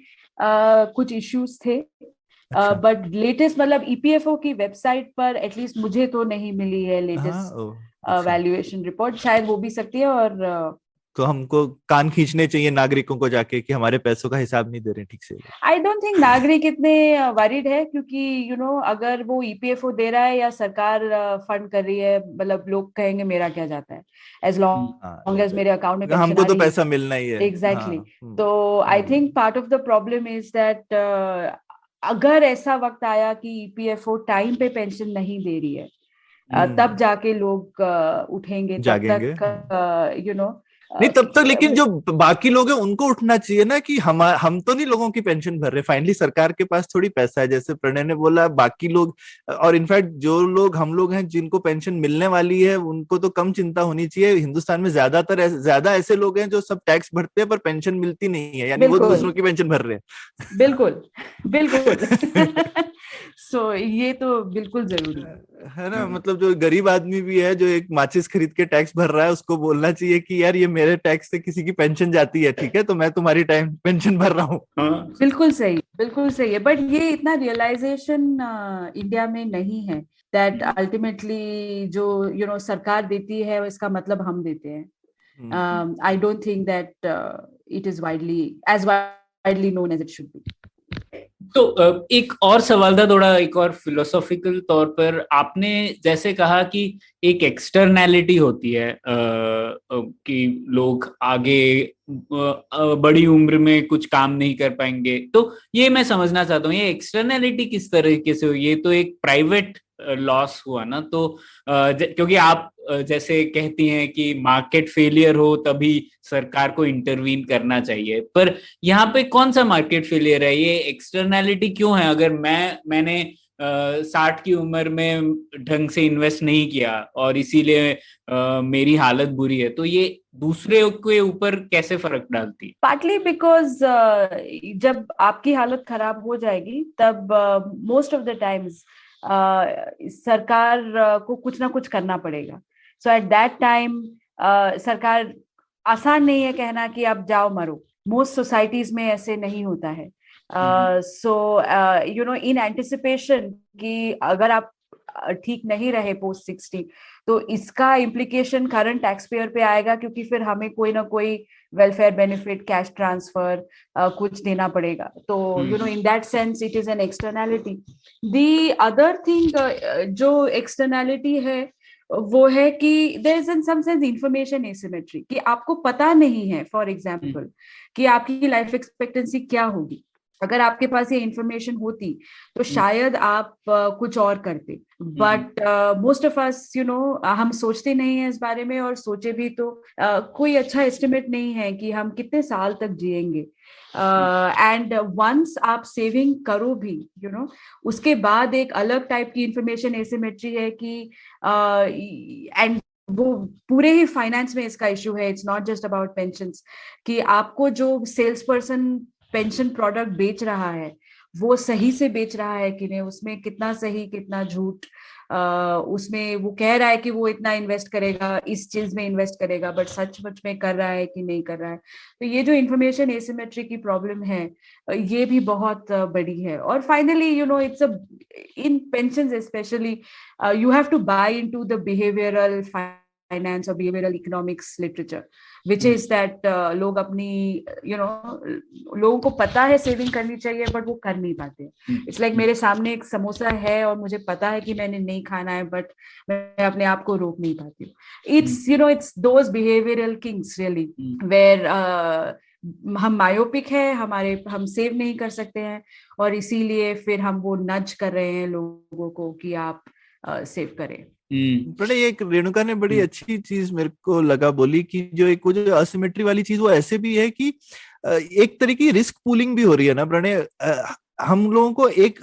कुछ इश्यूज थे, अच्छा। बट लेटेस्ट मतलब ईपीएफओ की वेबसाइट पर एटलीस्ट मुझे तो नहीं मिली है हाँ, लेटेस्ट ओ, अच्छा। Valuation report. शायद वो भी सकती है। और तो हमको कान खींचने चाहिए नागरिकों को जाके कि हमारे पैसों का हिसाब नहीं दे रहे ठीक से। आई डोंट थिंक नागरिक इतने वरीड है, क्योंकि अगर वो ईपीएफओ दे रहा है या सरकार फंड कर रही है, मतलब लोग कहेंगे मेरा क्या जाता है, एज हाँ, लॉन्ग एज मेरे अकाउंट में पेंशन हमको आ तो रही है। पैसा मिलना ही है। हाँ। एग्जैक्टली तो आई think part of the problem is that अगर ऐसा वक्त आया कि ईपीएफओ टाइम पे पेंशन नहीं दे रही है, तब जाके लोग उठेंगे। तब जागेंगे। तक नहीं, तब तक लेकिन जो बाकी लोग हैं उनको उठना चाहिए ना, कि हम तो नहीं लोगों की पेंशन भर रहे, फाइनली सरकार के पास थोड़ी पैसा है, जैसे प्रणय ने बोला, बाकी लोग। और इनफैक्ट जो लोग हम लोग हैं जिनको पेंशन मिलने वाली है, उनको तो कम चिंता होनी चाहिए। हिंदुस्तान में ज्यादा ऐसे लोग हैं जो सब टैक्स भरते हैं पर पेंशन मिलती नहीं है, यानी वो बिल्कुल दूसरों की पेंशन भर रहे बिल्कुल बिल्कुल। हैं। सो ये तो बिल्कुल जरूरी है। है ना, मतलब जो गरीब आदमी भी है जो एक माचिस खरीद के टैक्स भर रहा है, उसको बोलना चाहिए कि यार ये मेरे टैक्स से किसी की पेंशन जाती है, ठीक है, तो मैं तुम्हारी टाइम पेंशन भर रहा हूँ। हाँ। बिल्कुल सही है, बट ये इतना रियलाइजेशन इंडिया में नहीं है दैट अल्टीमेटली जो सरकार देती है इसका मतलब हम देते हैं। I don't think that it is widely known as it should be. तो एक और सवाल था, थोड़ा एक और फिलोसॉफिकल तौर पर। आपने जैसे कहा कि एक एक्सटर्नैलिटी होती है कि लोग आगे बड़ी उम्र में कुछ काम नहीं कर पाएंगे, तो ये मैं समझना चाहता हूँ, ये एक्सटर्नैलिटी किस तरीके से हुई? ये तो एक प्राइवेट लॉस हुआ ना। तो क्योंकि आप जैसे कहती हैं कि मार्केट फेलियर हो तभी सरकार को इंटरवीन करना चाहिए, पर यहाँ पे कौन सा मार्केट फेलियर है? ये एक्सटर्नैलिटी क्यों है? अगर मैंने 60 की उम्र में ढंग से इन्वेस्ट नहीं किया और इसीलिए मेरी हालत बुरी है, तो ये दूसरे के ऊपर कैसे फर्क डालती है? पार्टली बिकॉज जब आपकी हालत खराब हो जाएगी तब मोस्ट ऑफ द टाइम्स सरकार को कुछ ना कुछ करना पड़ेगा। सो एट दैट टाइम सरकार, आसान नहीं है कहना कि आप जाओ मरो, मोस्ट सोसाइटीज में ऐसे नहीं होता है। सो इन एंटिसिपेशन कि अगर आप ठीक नहीं रहे पोस्ट 60, तो इसका इम्प्लीकेशन करंट टैक्स पेयर पे आएगा, क्योंकि फिर हमें कोई ना कोई वेलफेयर बेनिफिट, कैश ट्रांसफर कुछ देना पड़ेगा। तो in that sense it is an externality. The other thing जो एक्सटर्नैलिटी है वो है कि there is in some sense information asymmetry, कि आपको पता नहीं है फॉर एग्जांपल कि आपकी लाइफ एक्सपेक्टेंसी क्या होगी। अगर आपके पास ये इंफॉर्मेशन होती तो शायद आप कुछ और करते, बट मोस्ट ऑफ अस हम सोचते नहीं है इस बारे में, और सोचे भी तो कोई अच्छा एस्टिमेट नहीं है कि हम कितने साल तक जिएंगे। एंड वंस आप सेविंग करो भी उसके बाद एक अलग टाइप की इंफॉर्मेशन एसिमेट्री है कि एंड वो पूरे ही फाइनेंस में इसका इशू है। It's not just about pensions, कि आपको जो सेल्स पर्सन पेंशन प्रोडक्ट बेच रहा है वो सही से बेच रहा है कि नहीं, उसमें कितना सही कितना झूठ। उसमें वो कह रहा है कि वो इतना इन्वेस्ट करेगा, इस चीज में इन्वेस्ट करेगा, बट सच में कर रहा है कि नहीं कर रहा है। तो ये जो इंफॉर्मेशन एसिमेट्री की प्रॉब्लम है ये भी बहुत बड़ी है। और finally it's a in pensions specially you have to buy into the behavioral finance or behavioral economics literature, which is that लोग अपनी लोगों को पता है सेविंग करनी चाहिए बट वो कर नहीं पाते। इट्स लाइक मेरे सामने एक समोसा है और मुझे पता है कि मैंने नहीं खाना है, बट मैं अपने आप को रोक नहीं पाती हूँ। It's those behavioural things really where हम मायोपिक है, हम सेव नहीं कर सकते हैं, और इसीलिए फिर हम वो नज कर रहे हैं लोगों को कि आप सेव करें। बड़े एक रेणुका ने बड़ी अच्छी चीज मेरे को लगा बोली, कि जो एक वो जो असिमेट्री वाली चीज वो ऐसे भी है कि एक तरीके की रिस्क पूलिंग भी हो रही है ना प्रणय। हम लोगों को एक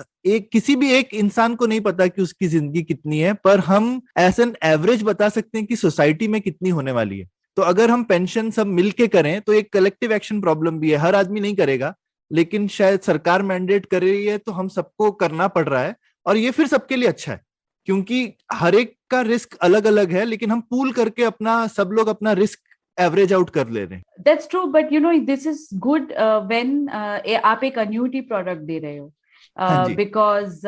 किसी भी एक इंसान को नहीं पता कि उसकी जिंदगी कितनी है, पर हम एज एन एवरेज बता सकते हैं कि सोसाइटी में कितनी होने वाली है। तो अगर हम पेंशन सब मिलके करें तो एक कलेक्टिव एक्शन प्रॉब्लम भी है, हर आदमी नहीं करेगा, लेकिन शायद सरकार मैंडेट कर रही है तो हम सबको करना पड़ रहा है, और ये फिर सबके लिए अच्छा है क्योंकि हर एक का रिस्क अलग अलग है, लेकिन हम पूल करके अपना सब लोग अपना रिस्क एवरेज आउट कर ले रहे हैं। That's true, but this is good when आप एक annuity product दे रहे हो, हाँ जी, because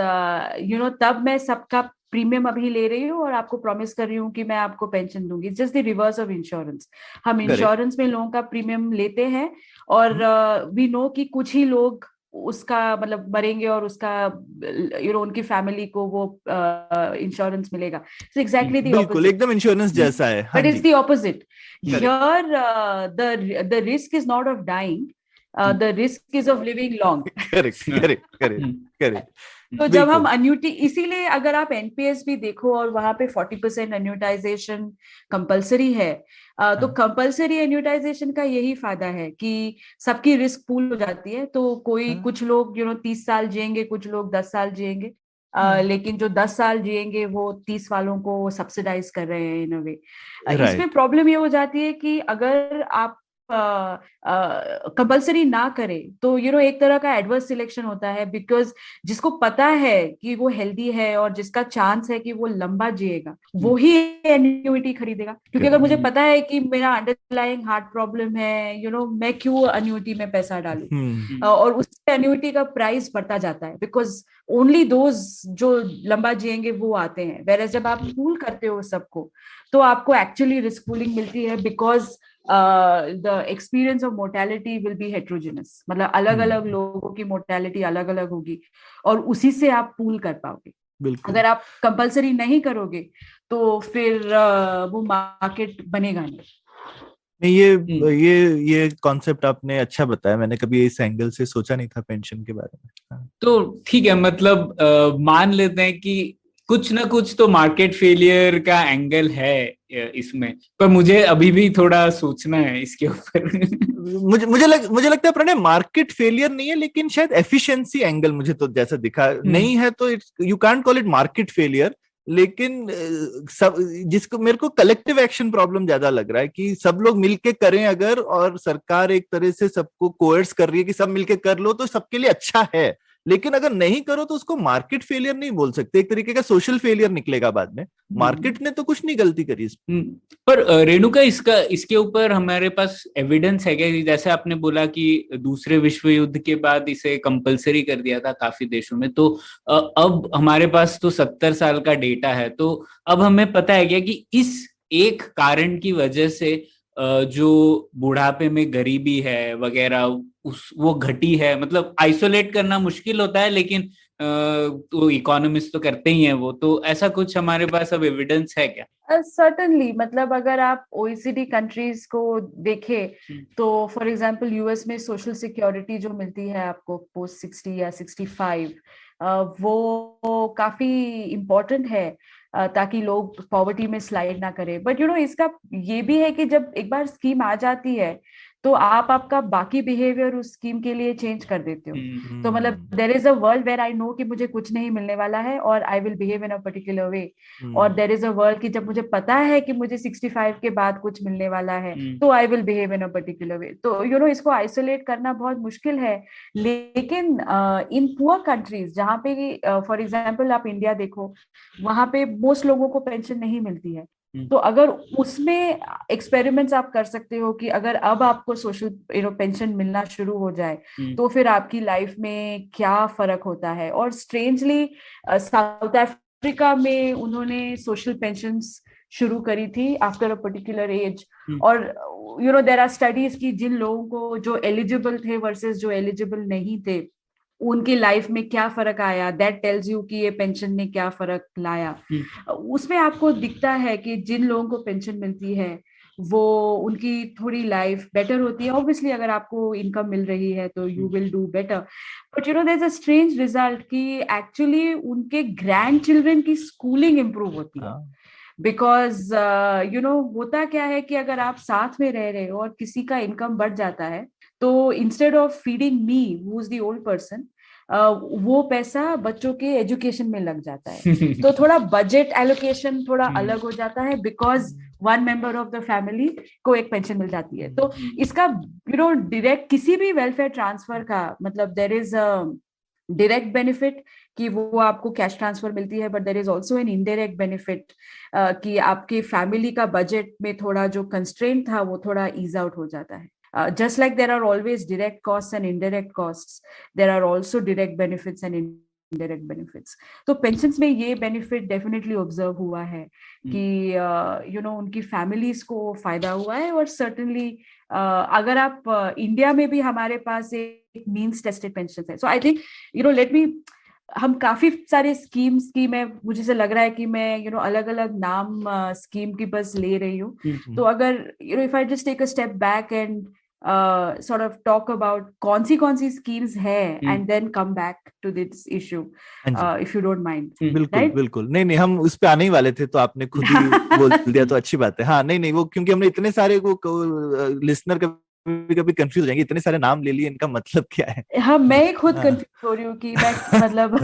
तब मैं सबका प्रीमियम अभी ले रही हूँ और आपको प्रॉमिस कर रही हूँ कि मैं आपको पेंशन दूंगी। Just the reverse of insurance. हम करेक्ट। इंश्योरेंस में लोगों का प्रीमियम लेते हैं और वी नो कि कुछ ही लोग उसका मतलब मरेंगे और उसका उनकी फैमिली को वो इंश्योरेंस मिलेगा। So exactly the बिल्कुल opposite. एकदम इंश्योरेंस जैसा है। हाँ But it's जी, the opposite. Correct. Here, the risk is not of dying. The risk is of living long. Correct correct correct correct. तो जब हम अन्यूटी, इसीलिए अगर आप एनपीएस भी देखो और वहां पे 40% अन्यूटाइजेशन कंपलसरी है, तो कंपलसरी अन्यूटाइजेशन का यही फायदा है कि सबकी रिस्क पूल हो जाती है। तो कोई कुछ लोग 30 साल जिएंगे, कुछ लोग 10 साल जिएंगे, लेकिन जो 10 साल जिएंगे वो 30 वालों को सब्सिडाइज कर रहे हैं इन अ वे। इसमें प्रॉब्लम ये हो जाती है कि अगर आप कंपलसरी ना करें तो एक तरह का एडवर्स सिलेक्शन होता है, बिकॉज जिसको पता है कि वो हेल्दी है और जिसका चांस है कि वो लंबा जिएगा वो ही एन्युइटी खरीदेगा। क्योंकि अगर मुझे पता है कि मेरा अंडरलाइंग हार्ट प्रॉब्लम है, मैं क्यों एन्युइटी में पैसा डालूं, और उससे एन्युइटी का प्राइस बढ़ता जाता है, बिकॉज ओनली दोज जो लंबा जिएंगे वो आते हैं। वेरएज जब आप पूल करते हो सबको तो आपको एक्चुअली रिस्क पूलिंग मिलती है, because the experience of mortality will be heterogeneous. मतलब अलग अलग लोगों की मोर्टेलिटी अलग अलग होगी और उसी से आप पूल कर पाओगे। अगर आप कंपलसरी नहीं करोगे तो फिर वो मार्केट बनेगा नहीं। ये कॉन्सेप्ट आपने अच्छा बताया, मैंने कभी इस एंगल से सोचा नहीं था पेंशन के बारे में। तो ठीक है, मतलब मान लेते हैं कि कुछ ना कुछ तो मार्केट फेलियर का एंगल है इसमें, पर मुझे अभी भी थोड़ा सोचना है इसके ऊपर। मुझे लगता है प्रणय मार्केट फेलियर नहीं है, लेकिन शायद एफिशिएंसी एंगल मुझे तो जैसा दिखा नहीं है, तो you can't call it market failure. लेकिन सब जिसको मेरे को कलेक्टिव एक्शन प्रॉब्लम ज्यादा लग रहा है कि सब लोग मिलके करें अगर, और सरकार एक तरह से सबको कोर्स कर रही है कि सब मिलके कर लो तो सबके लिए अच्छा है, लेकिन अगर नहीं करो तो उसको मार्केट फेलियर नहीं बोल सकते, एक तरीके का सोशल फेलियर निकलेगा बाद में। मार्केट ने तो कुछ नहीं गलती करी पर रेणुका, इसके ऊपर हमारे पास एविडेंस है क्या? जैसे आपने बोला कि दूसरे विश्व युद्ध के बाद इसे कंपलसरी कर दिया था काफी देशों में, तो अब हमारे पास तो 70 साल का डेटा है, तो अब हमें पता है क्या कि इस एक कारण की वजह से जो बुढ़ापे में गरीबी है वगैरह वो घटी है? मतलब आइसोलेट करना मुश्किल होता है, लेकिन तो इकोनॉमिस्ट तो करते ही हैं वो, तो ऐसा कुछ हमारे पास अब एविडेंस है क्या? सर्टनली, मतलब अगर आप ओईसीडी कंट्रीज को देखें तो फॉर एग्जांपल यूएस में सोशल सिक्योरिटी जो मिलती है आपको पोस्ट 60 या 65, वो काफी इम्पोर्टेंट है ताकि लोग पॉवर्टी में स्लाइड ना करें। बट इसका ये भी है कि जब एक बार स्कीम आ जाती है तो आप आपका बाकी बिहेवियर उस स्कीम के लिए चेंज कर देते हो। तो मतलब there is a world where I know कि मुझे कुछ नहीं मिलने वाला है और I will behave in a particular way, और देयर इज अ वर्ल्ड कि जब मुझे पता है कि मुझे 65 के बाद कुछ मिलने वाला है तो आई will behave in a particular वे। तो इसको आइसोलेट करना बहुत मुश्किल है। लेकिन इन पुअर कंट्रीज जहाँ पे फॉर एग्जाम्पल आप इंडिया देखो, वहां पे मोस्ट लोगों को पेंशन नहीं मिलती है। तो अगर उसमें एक्सपेरिमेंट्स आप कर सकते हो कि अगर अब आपको सोशल पेंशन मिलना शुरू हो जाए तो फिर आपकी लाइफ में क्या फर्क होता है। और स्ट्रेंजली साउथ अफ्रीका में उन्होंने सोशल पेंशंस शुरू करी थी आफ्टर अ पर्टिकुलर एज, और देयर आर स्टडीज कि जिन लोगों को जो एलिजिबल थे वर्सेस जो एलिजिबल नहीं थे उनकी लाइफ में क्या फर्क आया, दैट टेल्स यू कि ये पेंशन ने क्या फर्क लाया। उसमें आपको दिखता है कि जिन लोगों को पेंशन मिलती है वो उनकी थोड़ी लाइफ बेटर होती है। ऑब्वियसली अगर आपको इनकम मिल रही है तो you will do better, but there is a strange result कि एक्चुअली उनके ग्रैंड चिल्ड्रन की स्कूलिंग इंप्रूव होती है। बिकॉज होता क्या है कि अगर आप साथ में रह रहे हो और किसी का इनकम बढ़ जाता है, तो instead of feeding me who is the old person, वो पैसा बच्चों के एजुकेशन में लग जाता है। तो थोड़ा बजट एलोकेशन थोड़ा अलग हो जाता है, because one member of the family को एक पेंशन मिल जाती है। तो इसका डायरेक्ट किसी भी वेलफेयर ट्रांसफर का मतलब there is a direct benefit कि वो आपको कैश ट्रांसफर मिलती है, but there is also an indirect benefit कि आपके फैमिली का बजट में थोड़ा जो कंस्ट्रेंट था वो थोड़ा ईज आउट हो जाता है। Just like there are always direct costs and indirect costs, there are also direct benefits and indirect benefits. तो pensions में ये benefit definitely observe हुआ है कि उनकी families को फायदा हुआ है। और certainly अगर आप इंडिया में भी हमारे पास एक means tested pensions है। So I think let me हम काफी सारे स्कीम्स की मुझे से लग रहा है कि मैं अलग अलग नाम स्कीम की बस ले रही हूँ। तो अगर if I just take a step back and sort of talk about कौन सी स्कीम्स है and then come back to this issue if you don't mind. बिल्कुल right? बिल्कुल, नहीं हम उस पे आने ही वाले थे, तो आपने खुद ही बोल दिया तो अच्छी बात है। हाँ नहीं वो क्योंकि हमने इतने सारे वो लिसनर कभी कंफ्यूज हो जाएंगे, इतने सारे नाम ले लिए, इनका मतलब क्या है। हाँ, मैं खुद कंफ्यूज हो रही हूँ कि मैं मतलब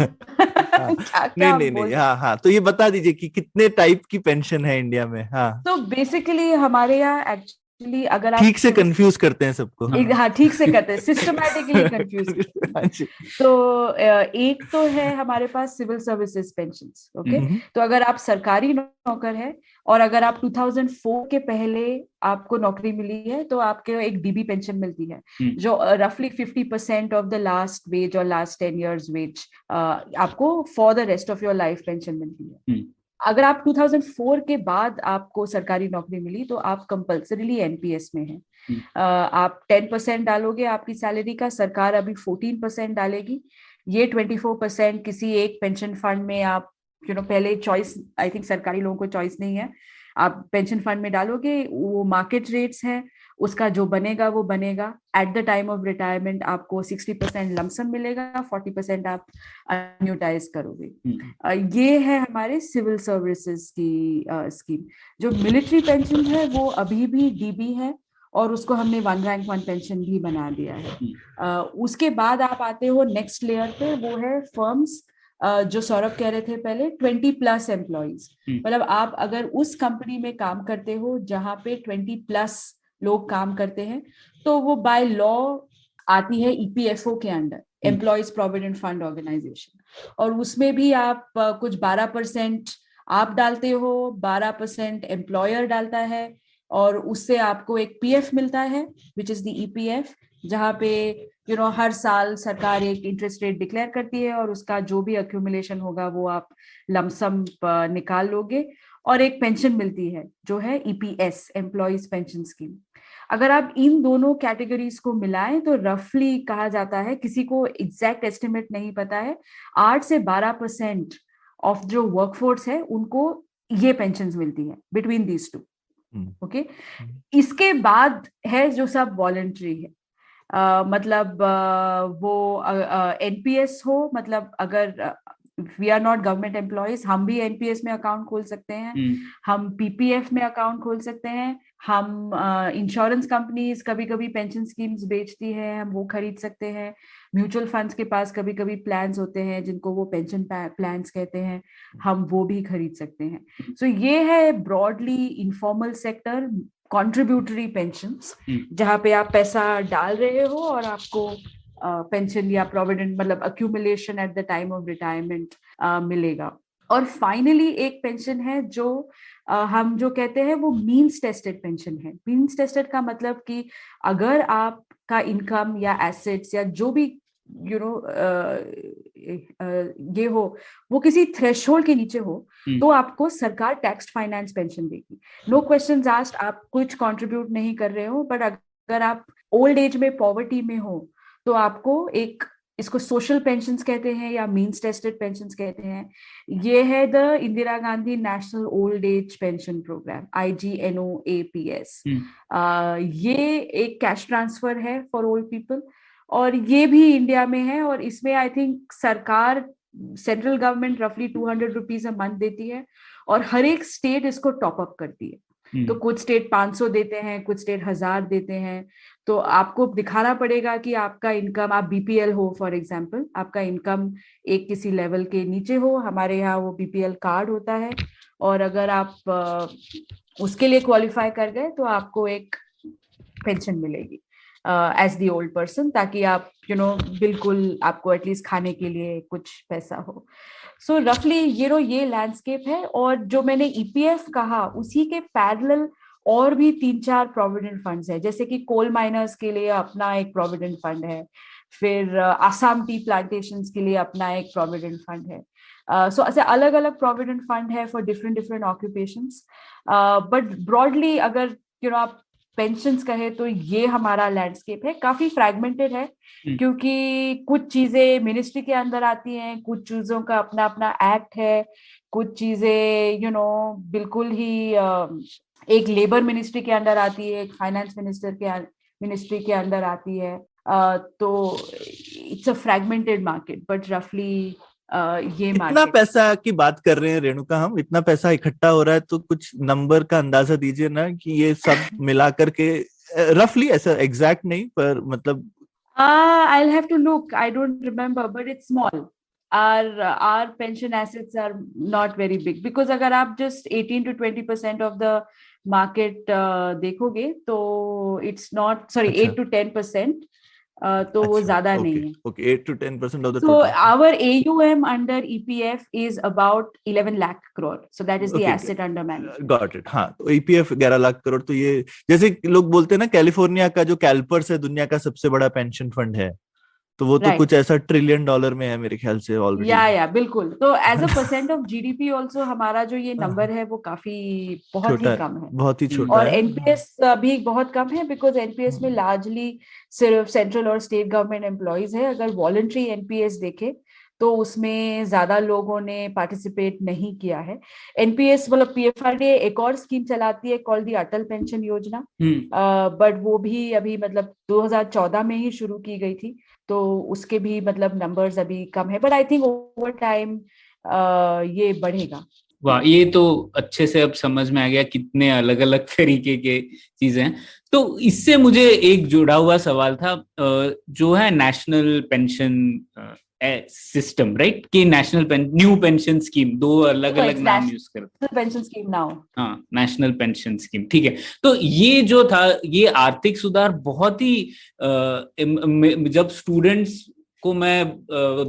क्या नहीं हाँ तो ये बता दीजिए कि कितने टाइप की पेंशन है इंडिया में। हाँ तो बेसिकली हमारे यहाँ एक्चुअली अगर आप ठीक से कंफ्यूज करते हैं सबको। हाँ ठीक से करते हैं, सिस्टमैटिकली कंफ्यूज करते हैं। तो एक तो है हमारे पास सिविल सर्विसेज पेंशंस। ओके, तो अगर आप सरकारी नौकर है और अगर आप 2004 के पहले आपको नौकरी मिली है तो आपको एक डीबी पेंशन मिलती है, जो रफली 50% ऑफ द लास्ट वेज और लास्ट 10 years वेज आपको for the rest of your life pension मिलती है। अगर आप 2004 के बाद आपको सरकारी नौकरी मिली तो आप कंपल्सरीली एनपीएस में हैं। आप 10% डालोगे आपकी सैलरी का, सरकार अभी 14% डालेगी। ये 24% किसी एक पेंशन फंड में आप पहले चॉइस, आई थिंक सरकारी लोगों को चॉइस नहीं है, आप पेंशन फंड में डालोगे, वो मार्केट रेट्स हैं, उसका जो बनेगा वो बनेगा। Eight the time of retirement आपको 60% लमसम मिलेगा, 40% आप अन्यूटाइज करोगे। ये है हमारे सिविल सर्विसेज की स्कीम। जो मिलिट्री पेंशन है वो अभी भी डीबी है और उसको हमने 1 रैंक 1 पेंशन भी बना दिया है। उसके बाद आप आते हो नेक्स्ट लेयर पे, वो है फर्म्स, जो सौरभ कह रहे थे पहले, 20+ एम्प्लॉइज। मतलब आप अगर उस कंपनी में काम करते हो जहां पे 20+ लोग काम करते हैं तो वो बाय लॉ आती है ईपीएफओ के under, employees provident fund organisation, और उसमें भी आप कुछ 12% आप डालते हो, 12% एम्प्लॉयर डालता है, और उससे आपको एक पीएफ मिलता है विच इज द ईपीएफ, जहाँ पे हर साल सरकार एक इंटरेस्ट रेट डिक्लेयर करती है और उसका जो भी अक्यूमुलेशन होगा वो आप लमसम निकाल लोगे, और एक पेंशन मिलती है जो है ईपीएस, एम्प्लॉइज पेंशन स्कीम। अगर आप इन दोनों कैटेगरीज को मिलाएं तो रफली कहा जाता है, किसी को एग्जैक्ट एस्टिमेट नहीं पता है, 8 से 12% ऑफ जो वर्कफोर्स है उनको ये पेंशन मिलती है बिटवीन दीज टू। ओके, इसके बाद है जो सब वॉलंटरी है। मतलब वो एनपीएस हो, मतलब अगर we are not government employees, हम भी एनपीएस में अकाउंट खोल सकते हैं, हम पीपीएफ में अकाउंट खोल सकते हैं, हम इंश्योरेंस कंपनीज कभी कभी पेंशन स्कीम्स बेचती है, हम वो खरीद सकते हैं, म्यूचुअल फंड्स के पास कभी कभी प्लान्स होते हैं जिनको वो पेंशन प्लान्स कहते हैं, हम वो भी खरीद सकते हैं। सो ये है broadly informal sector contributory pensions, जहाँ पे आप पैसा डाल रहे हो और आपको पेंशन या प्रोविडेंट मतलब accumulation eight the time of retirement मिलेगा। और फाइनली एक पेंशन है जो हम जो कहते हैं वो मीन्स टेस्टेड पेंशन है। मीन्स टेस्टेड का मतलब कि अगर आपका इनकम या एसेट्स या जो भी ये हो वो किसी थ्रेशोल्ड के नीचे हो तो आपको सरकार टैक्स फाइनेंस पेंशन देगी। नो क्वेश्चंस आस्क्ड, आप कुछ कंट्रीब्यूट नहीं कर रहे हो, बट अगर आप ओल्ड एज में पॉवर्टी में हो तो आपको एक, इसको सोशल पेंशंस कहते हैं या मीन्स टेस्टेड पेंशंस कहते हैं। ये है the Indira Gandhi national old age pension programme, IGNOAPS। ये एक कैश ट्रांसफर है फॉर ओल्ड पीपल और ये भी इंडिया में है, और इसमें आई थिंक सरकार, सेंट्रल गवर्नमेंट रफली 200 रुपीज अ मंथ देती है और हर एक स्टेट इसको टॉप अप करती है। तो कुछ स्टेट 500 देते हैं, कुछ स्टेट 1000 देते हैं। तो आपको दिखाना पड़ेगा कि आपका इनकम, आप बीपीएल हो फॉर एग्जांपल, आपका इनकम एक किसी लेवल के नीचे हो, हमारे यहाँ वो बीपीएल कार्ड होता है, और अगर आप उसके लिए क्वालिफाई कर गए तो आपको एक पेंशन मिलेगी एज द ओल्ड पर्सन, ताकि आप बिल्कुल आपको एटलीस्ट खाने के लिए कुछ पैसा हो। सो रफली ये लैंडस्केप है। और जो मैंने ईपीएफ कहा, उसी के पैरेलल और भी 3-4 प्रोविडेंट फंड्स है, जैसे कि कोल माइनर्स के लिए अपना एक प्रोविडेंट फंड है, फिर आसाम टी प्लांटेशंस के लिए अपना एक प्रोविडेंट फंड है। सो ऐसे अलग अलग प्रोविडेंट फंड है for different occupations. But broadly अगर आप पेंशन्स कहे तो ये हमारा लैंडस्केप है, काफी फ्रैगमेंटेड है, क्योंकि कुछ चीजें मिनिस्ट्री के अंदर आती हैं, कुछ चीजों का अपना अपना एक्ट है, कुछ चीजें बिल्कुल ही एक लेबर मिनिस्ट्री के अंदर आती है, एक फाइनेंस मिनिस्ट्री के अंदर आती है। तो it's a fragmented market, but रफली ये इतना मार्केट। पैसा की बात कर रहे हैं रेणुका, हम इतना पैसा इकट्ठा हो रहा है, तो कुछ नंबर का अंदाजा दीजिए ना कि ये सब मिला करके रफली, ऐसा एग्जैक्ट नहीं पर मतलब। I'll have to look. I don't remember, but it's small. Our pension assets are not very big, because अगर आप just 18 to 20% of the market देखोगे तो it's not, sorry, 8 to 10%, तो वो ज्यादा नहीं है। Okay, 8 to 10% of the So total. our AUM under EPF is about 11 lakh crore. So that is the asset under management. Got it. हाँ, तो EPF 11 lakh crore, तो ये जैसे लोग बोलते हैं ना, कैलिफोर्निया का जो कैल्पर्स है दुनिया का सबसे बड़ा पेंशन फंड है, तो वो तो कुछ ऐसा $1 ट्रिलियन में है मेरे ख्याल से ऑलरेडी। या बिल्कुल। तो as a percent of GDP also हमारा जो ये नंबर है वो बहुत ही कम है, बहुत ही छोटा और है। एनपीएस भी बहुत कम है, बिकॉज एनपीएस में लार्जली सिर्फ सेंट्रल और स्टेट गवर्नमेंट एम्प्लॉइज है। अगर वॉलंटरी एनपीएस देखे तो उसमें ज्यादा लोगों ने पार्टिसिपेट नहीं किया है। एनपीएस मतलब पीएफआरडीए एक और स्कीम चलाती है कॉल्ड दी अटल पेंशन योजना, बट वो भी अभी मतलब 2014 में ही शुरू की गई थी, तो उसके भी मतलब नंबर्स अभी कम है, but I think over time ये बढ़ेगा। वाह, ये तो अच्छे से अब समझ में आ गया कितने अलग अलग तरीके के चीजें हैं। तो इससे मुझे एक जुड़ा हुआ सवाल था, जो है नेशनल पेंशन सिस्टम, राइट, कि नेशनल न्यू पेंशन स्कीम, दो अलग अलग नाम यूज करते हैं। पेंशन स्कीम नाउ, हाँ, नेशनल पेंशन स्कीम, ठीक है। तो ये जो था, ये आर्थिक सुधार बहुत ही जब स्टूडेंट्स को मैं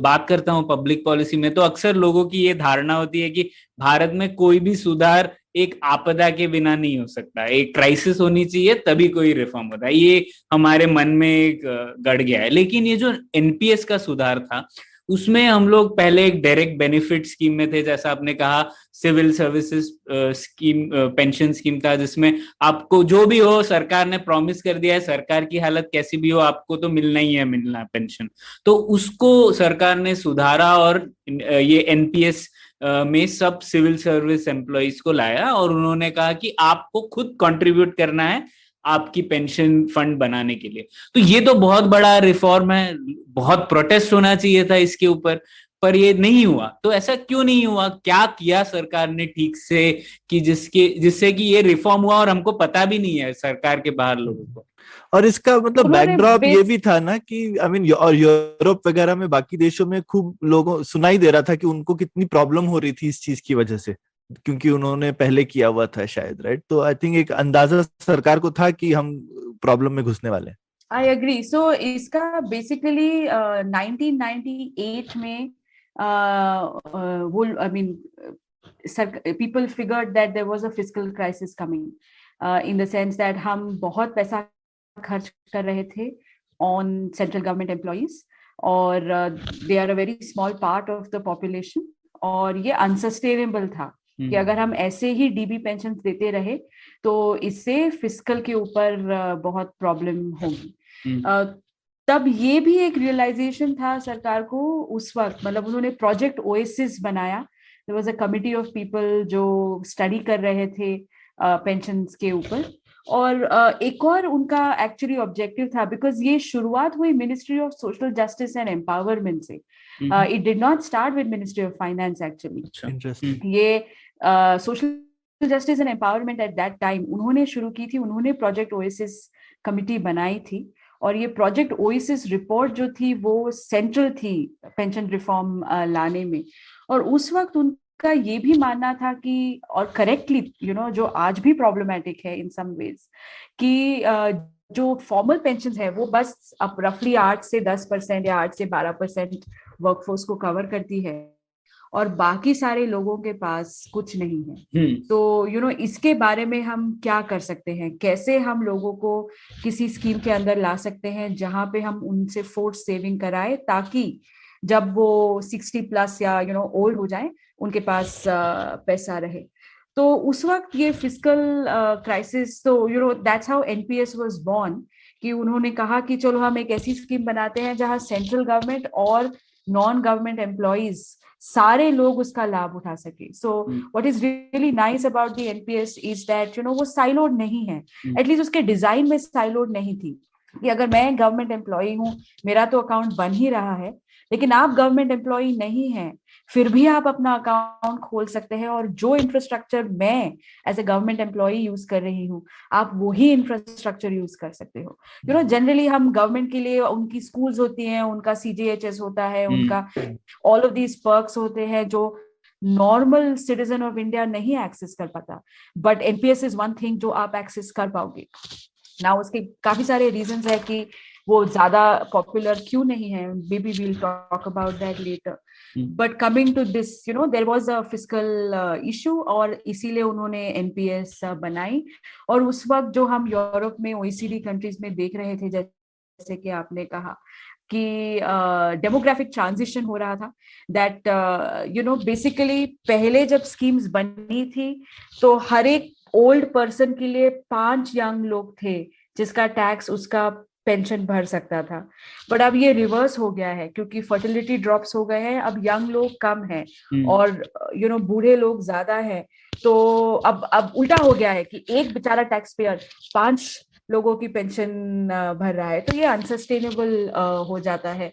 बात करता हूँ पब्लिक पॉलिसी में, तो अक्सर लोगों की ये धारणा होती है कि भारत में कोई भी सुधार एक आपदा के बिना नहीं हो सकता, एक क्राइसिस होनी चाहिए तभी कोई रिफॉर्म होता है, ये हमारे मन में एक गड़ गया है। लेकिन ये जो एनपीएस का सुधार था, उसमें हम लोग पहले एक डायरेक्ट बेनिफिट स्कीम में थे, जैसा आपने कहा, civil services scheme, pension scheme था, जिसमें आपको जो भी हो सरकार ने प्रॉमिस कर दिया है, सरकार की हालत कैसी भी हो आपको तो मिलना ही है, मिलना पेंशन। तो उसको सरकार ने सुधारा और ये एनपीएस में सब सिविल सर्विस एम्प्लॉइज को लाया, और उन्होंने कहा कि आपको खुद कंट्रीब्यूट करना है आपकी पेंशन फंड बनाने के लिए। तो ये तो बहुत बड़ा रिफॉर्म है, बहुत प्रोटेस्ट होना चाहिए था इसके ऊपर, पर ये नहीं हुआ। तो ऐसा क्यों नहीं हुआ? क्या किया सरकार ने ठीक से कि जिससे कि ये रिफॉर्म हुआ और हमको पता भी नहीं है सरकार के बाहर लोगों को? और इसका मतलब बैकड्रॉप ये भी था ना कि आई मीन, और यूरोप वगैरह में बाकी देशों में खूब लोगों सुनाई दे रहा था कि उनको कितनी प्रॉब्लम हो रही थी इस चीज की वजह से, क्योंकि उन्होंने पहले किया हुआ था शायद, राइट? तो आई थिंक एक अंदाजा सरकार को था कि हम प्रॉब्लम में घुसने वाले हैं। I agree. सो इसका बेसिकली 1998 में वो I mean people figured that there was a fiscal crisis coming, in the sense that हम बहुत पैसा खर्च कर रहे थे on central government employees, और they are a very small part of the population, और ये unsustainable था कि अगर हम ऐसे ही डीबी पेंशन देते रहे तो इससे फिस्कल के ऊपर बहुत प्रॉब्लम होगी। तब ये भी एक रियलाइजेशन था सरकार को उस वक्त, मतलब उन्होंने प्रोजेक्ट ओएसिस बनाया। There was a committee of people जो स्टडी कर रहे थे पेंशन्स के ऊपर, और एक और उनका एक्चुअली ऑब्जेक्टिव था, बिकॉज ये शुरुआत हुई ministry of social justice and empowerment से, it did not start with ministry of finance actually. ये social justice and empowerment at that time उन्होंने शुरू की थी, उन्होंने प्रोजेक्ट ओएसिस कमिटी बनाई थी, और ये प्रोजेक्ट ओएसिस रिपोर्ट जो थी वो सेंट्रल थी पेंशन रिफॉर्म लाने में। और उस वक्त उनका ये भी मानना था कि, और करेक्टली जो आज भी प्रॉब्लमेटिक है इन सम वेज, कि जो फॉर्मल पेंशन है वो बस अब रफली 8 से 10% या 8 से 12% वर्कफोर्स को कवर करती है, और बाकी सारे लोगों के पास कुछ नहीं है। तो इसके बारे में हम क्या कर सकते हैं, कैसे हम लोगों को किसी स्कीम के अंदर ला सकते हैं जहां पे हम उनसे फोर्स सेविंग कराए, ताकि जब वो 60+ या ओल्ड हो जाए उनके पास पैसा रहे। तो उस वक्त ये फिस्कल क्राइसिस, तो that's how NPS was born, कि उन्होंने कहा कि चलो हम एक ऐसी स्कीम बनाते हैं जहां सेंट्रल गवर्नमेंट और नॉन गवर्नमेंट एम्प्लॉइज सारे लोग उसका लाभ उठा सके। So what is really nice about the NPS is that वो साइलोड नहीं है, एटलीस्ट उसके डिजाइन में साइलोड नहीं थी, कि अगर मैं गवर्नमेंट एम्प्लॉई हूँ मेरा तो अकाउंट बन ही रहा है, लेकिन आप गवर्नमेंट एम्प्लॉई नहीं है फिर भी आप अपना अकाउंट खोल सकते हैं, और जो इंफ्रास्ट्रक्चर मैं as a government employee use कर रही हूँ आप वही इंफ्रास्ट्रक्चर यूज कर सकते हो। जनरली हम गवर्नमेंट के लिए उनकी स्कूल्स होती हैं, उनका सीजीएचएस होता है, उनका ऑल ऑफ दीज पर्क्स होते हैं जो नॉर्मल सिटीजन ऑफ इंडिया नहीं एक्सेस कर पाता, but NPS is one thing जो आप एक्सेस कर पाओगे ना। उसके काफी सारे रीजंस है कि वो ज्यादा पॉपुलर क्यों नहीं है, maybe we'll talk about that later. But coming to this there was a fiscal issue, और इसीलिए उन्होंने एनपीएस बनाई। और उस वक्त जो हम यूरोप में ओईसीडी कंट्रीज में देख रहे थे, जैसे कि आपने कहा कि डेमोग्राफिक ट्रांजिशन हो रहा था, दैट बेसिकली पहले जब स्कीम्स बनी थी तो हर एक ओल्ड पर्सन के लिए 5 यंग लोग थे जिसका टैक्स उसका पेंशन भर सकता था। बट अब ये रिवर्स हो गया है, क्योंकि फर्टिलिटी ड्रॉप्स हो गए हैं, अब यंग लोग कम हैं और बूढ़े लोग ज्यादा हैं। तो अब उल्टा हो गया है कि एक बेचारा टैक्स पेयर 5 लोगों की पेंशन भर रहा है, तो ये अनसस्टेनेबल हो जाता है।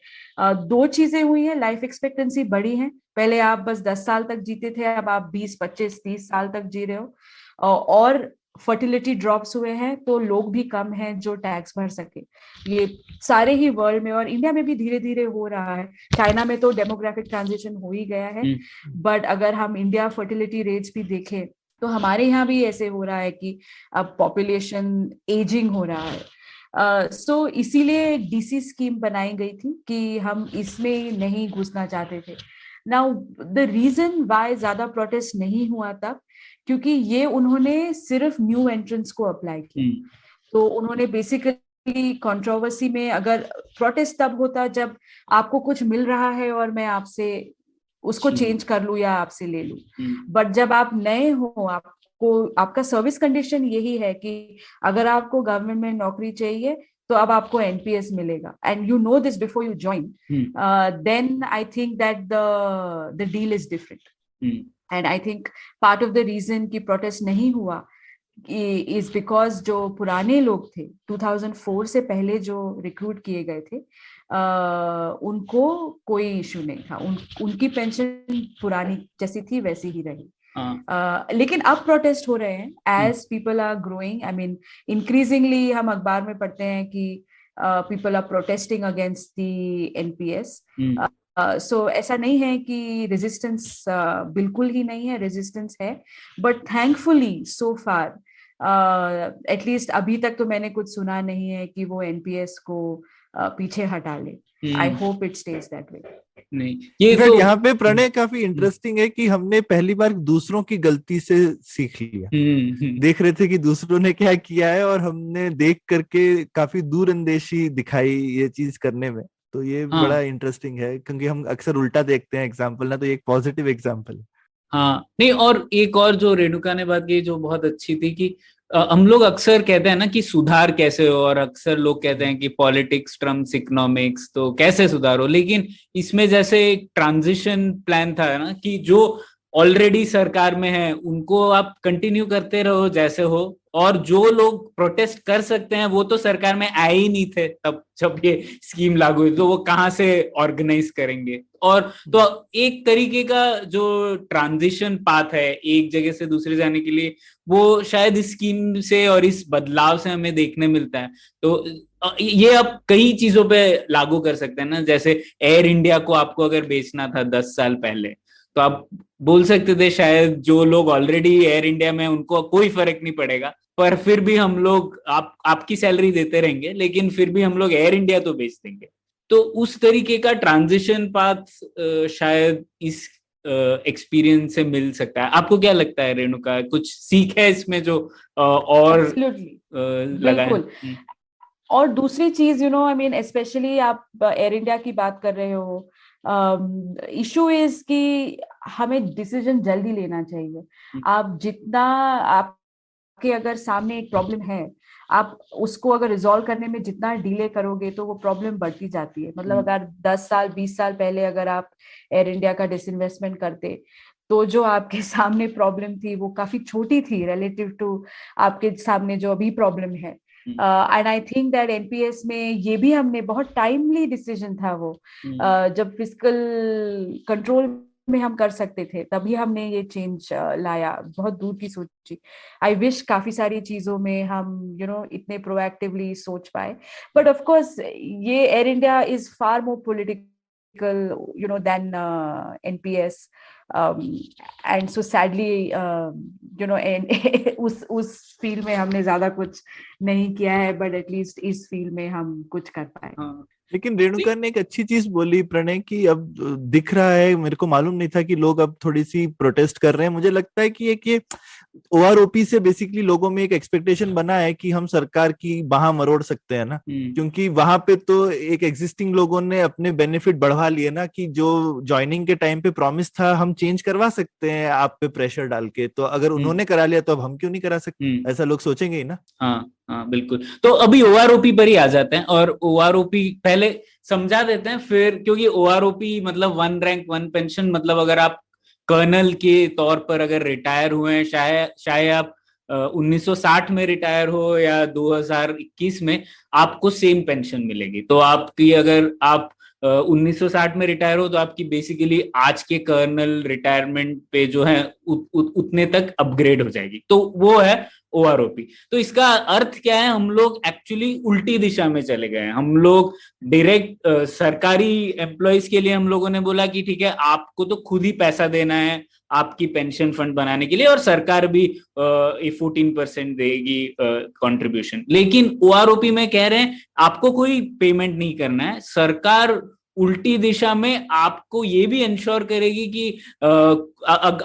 2 चीजें हुई हैं, लाइफ एक्सपेक्टेंसी बढ़ी है, पहले आप बस 10 साल तक जीते थे, अब आप 20, 25, 30 साल तक जी रहे हो, और फर्टिलिटी ड्रॉप्स हुए हैं, तो लोग भी कम हैं जो टैक्स भर सके। ये सारे ही वर्ल्ड में, और इंडिया में भी धीरे धीरे हो रहा है। चाइना में तो डेमोग्राफिक ट्रांजिशन हो ही गया है, बट अगर हम इंडिया फर्टिलिटी रेट्स भी देखें तो हमारे यहाँ भी ऐसे हो रहा है कि अब पॉपुलेशन एजिंग हो रहा है। सो इसीलिए डीसी स्कीम बनाई गई थी कि हम इसमें नहीं घुसना चाहते थे। नाउ द रीजन वाई ज्यादा प्रोटेस्ट नहीं हुआ तब, क्योंकि ये उन्होंने सिर्फ न्यू एंट्रेंस को अप्लाई किया। तो उन्होंने बेसिकली कंट्रोवर्सी में, अगर प्रोटेस्ट तब होता जब आपको कुछ मिल रहा है और मैं आपसे उसको चेंज कर लूं या आपसे ले लूं, बट जब आप नए हो, आपको आपका सर्विस कंडीशन यही है कि अगर आपको गवर्नमेंट में नौकरी चाहिए तो अब आपको एनपीएस मिलेगा, and you know this before you join, then I think that the deal is different. And I think part of the reason की प्रोटेस्ट नहीं हुआ इज बिकॉज जो पुराने लोग थे 2004 से पहले जो रिक्रूट किए गए थे, उनको कोई इशू नहीं था, उनकी पेंशन पुरानी जैसी थी वैसी ही रही। लेकिन अब प्रोटेस्ट हो रहे हैं as people are growing. I mean increasingly हम अखबार में पढ़ते हैं कि people are protesting against the NPS. So ऐसा नहीं है कि रेजिस्टेंस बिल्कुल ही नहीं है, रेजिस्टेंस है, but thankfully so far at least अभी तक तो मैंने कुछ सुना नहीं है कि वो एनपीएस को पीछे हटा ले। I hope it stage that way. नहीं, ये तो यहाँ पे प्रणय काफी इंटरेस्टिंग है कि हमने पहली बार दूसरों की गलती से सीख लिया। देख रहे थे कि दूसरों ने क्या किया है और हमने देख करके काफी दूरअंदेशी दिखाई ये चीज करने में, तो ये बड़ा इंटरेस्टिंग है, क्योंकि हम अक्सर उल्टा देखते हैं एग्जाम्पल ना, तो ये एक पॉजिटिव एग्जाम्पल है। हाँ, नहीं, और एक और जो रेणुका ने बात की जो बहुत अच्छी थी कि हम लोग अक्सर कहते हैं ना कि सुधार कैसे हो, और अक्सर लोग कहते हैं कि पॉलिटिक्स ट्रम्प्स इकोनॉमिक्स, तो कैसे सुधार हो, लेकिन इसमें जैसे एक ट्रांजिशन प्लान था ना कि जो ऑलरेडी सरकार में है उनको आप कंटिन्यू करते रहो जैसे हो, और जो लोग प्रोटेस्ट कर सकते हैं वो तो सरकार में आए ही नहीं थे तब जब ये स्कीम लागू हुई, तो वो कहाँ से ऑर्गेनाइज करेंगे। और तो एक तरीके का जो ट्रांजिशन पाथ है एक जगह से दूसरे जाने के लिए, वो शायद इस स्कीम से और इस बदलाव से हमें देखने मिलता है। तो ये आप कई चीजों पे लागू कर सकते हैं ना, जैसे एयर इंडिया को आपको अगर बेचना था 10 साल पहले, तो आप बोल सकते थे शायद जो लोग ऑलरेडी एयर इंडिया में उनको कोई फर्क नहीं पड़ेगा, पर फिर भी हम लोग आपकी सैलरी देते रहेंगे, लेकिन फिर भी हम लोग एयर इंडिया तो बेच देंगे। तो उस तरीके का ट्रांजिशन पाथ शायद इस एक्सपीरियंस से मिल सकता है। आपको क्या लगता है रेणुका, कुछ सीख है इसमें जो और लगा है? बिल्कुल। और दूसरी चीज आई मीन स्पेशली आप एयर इंडिया की बात कर रहे हो, इशू इज कि हमें डिसीजन जल्दी लेना चाहिए। आप जितना आपके अगर सामने एक प्रॉब्लम है, आप उसको अगर रिजॉल्व करने में जितना डिले करोगे तो वो प्रॉब्लम बढ़ती जाती है। मतलब अगर 10 साल 20 साल पहले अगर आप एयर इंडिया का डिसइन्वेस्टमेंट करते तो जो आपके सामने प्रॉब्लम थी वो काफी छोटी थी रिलेटिव टू आपके सामने जो अभी प्रॉब्लम है। And I think that NPS में ये भी हमने बहुत टाइमली डिसीजन था वो, जब फिस्कल कंट्रोल में हम कर सकते थे तभी हमने ये चेंज लाया, बहुत दूर की सोची। आई विश काफी सारी चीजों में हम इतने प्रोएक्टिवली सोच पाए, बट ऑफ कोर्स ये Air India is far more political than NPS, and so sadly उस फील्ड में हमने ज्यादा कुछ नहीं किया है, बट एटलीस्ट इस फील्ड में हम कुछ कर पाए। लेकिन रेणुका ने एक अच्छी चीज बोली प्रणय की अब दिख रहा है, मेरे को मालूम नहीं था कि लोग अब थोड़ी सी प्रोटेस्ट कर रहे हैं। मुझे लगता है कि एक ये ओआरओपी से बेसिकली लोगों में एक एक्सपेक्टेशन बना है कि हम सरकार की बाह मरोड़ सकते हैं ना, क्योंकि वहां पे तो एक एग्जिस्टिंग लोगों ने अपने बेनिफिट बढ़वा लिए ना, कि जो ज्वाइनिंग के टाइम पे प्रॉमिस था हम चेंज करवा सकते हैं आप पे प्रेशर डाल के, तो अगर उन्होंने करा लिया तो अब हम क्यों नहीं करा सकते, ऐसा लोग सोचेंगे ही ना। हाँ बिल्कुल। तो अभी ओआरओपी पर ही आ जाते हैं, और ओआरओपी पहले समझा देते हैं फिर, क्योंकि ओआरओपी मतलब वन रैंक वन पेंशन, मतलब अगर आप कर्नल के तौर पर अगर रिटायर हुए हैं, चाहे आप 1960 में रिटायर हो या 2021 में, आपको सेम पेंशन मिलेगी। तो आपकी अगर आप 1960 में रिटायर हो तो आपकी बेसिकली आज के कर्नल रिटायरमेंट पे जो है उतने तक अपग्रेड हो जाएगी। तो वो है ओआरओपी। तो इसका अर्थ क्या है, हम लोग एक्चुअली उल्टी दिशा में चले गए हैं। हम लोग डायरेक्ट सरकारी एम्प्लॉयज के लिए हम लोगों ने बोला कि ठीक है आपको तो खुद ही पैसा देना है आपकी पेंशन फंड बनाने के लिए, और सरकार भी 14% देगी कंट्रीब्यूशन। लेकिन ओआरओपी में कह रहे हैं आपको कोई पेमेंट नहीं करना है, सरकार उल्टी दिशा में आपको ये भी इंश्योर करेगी कि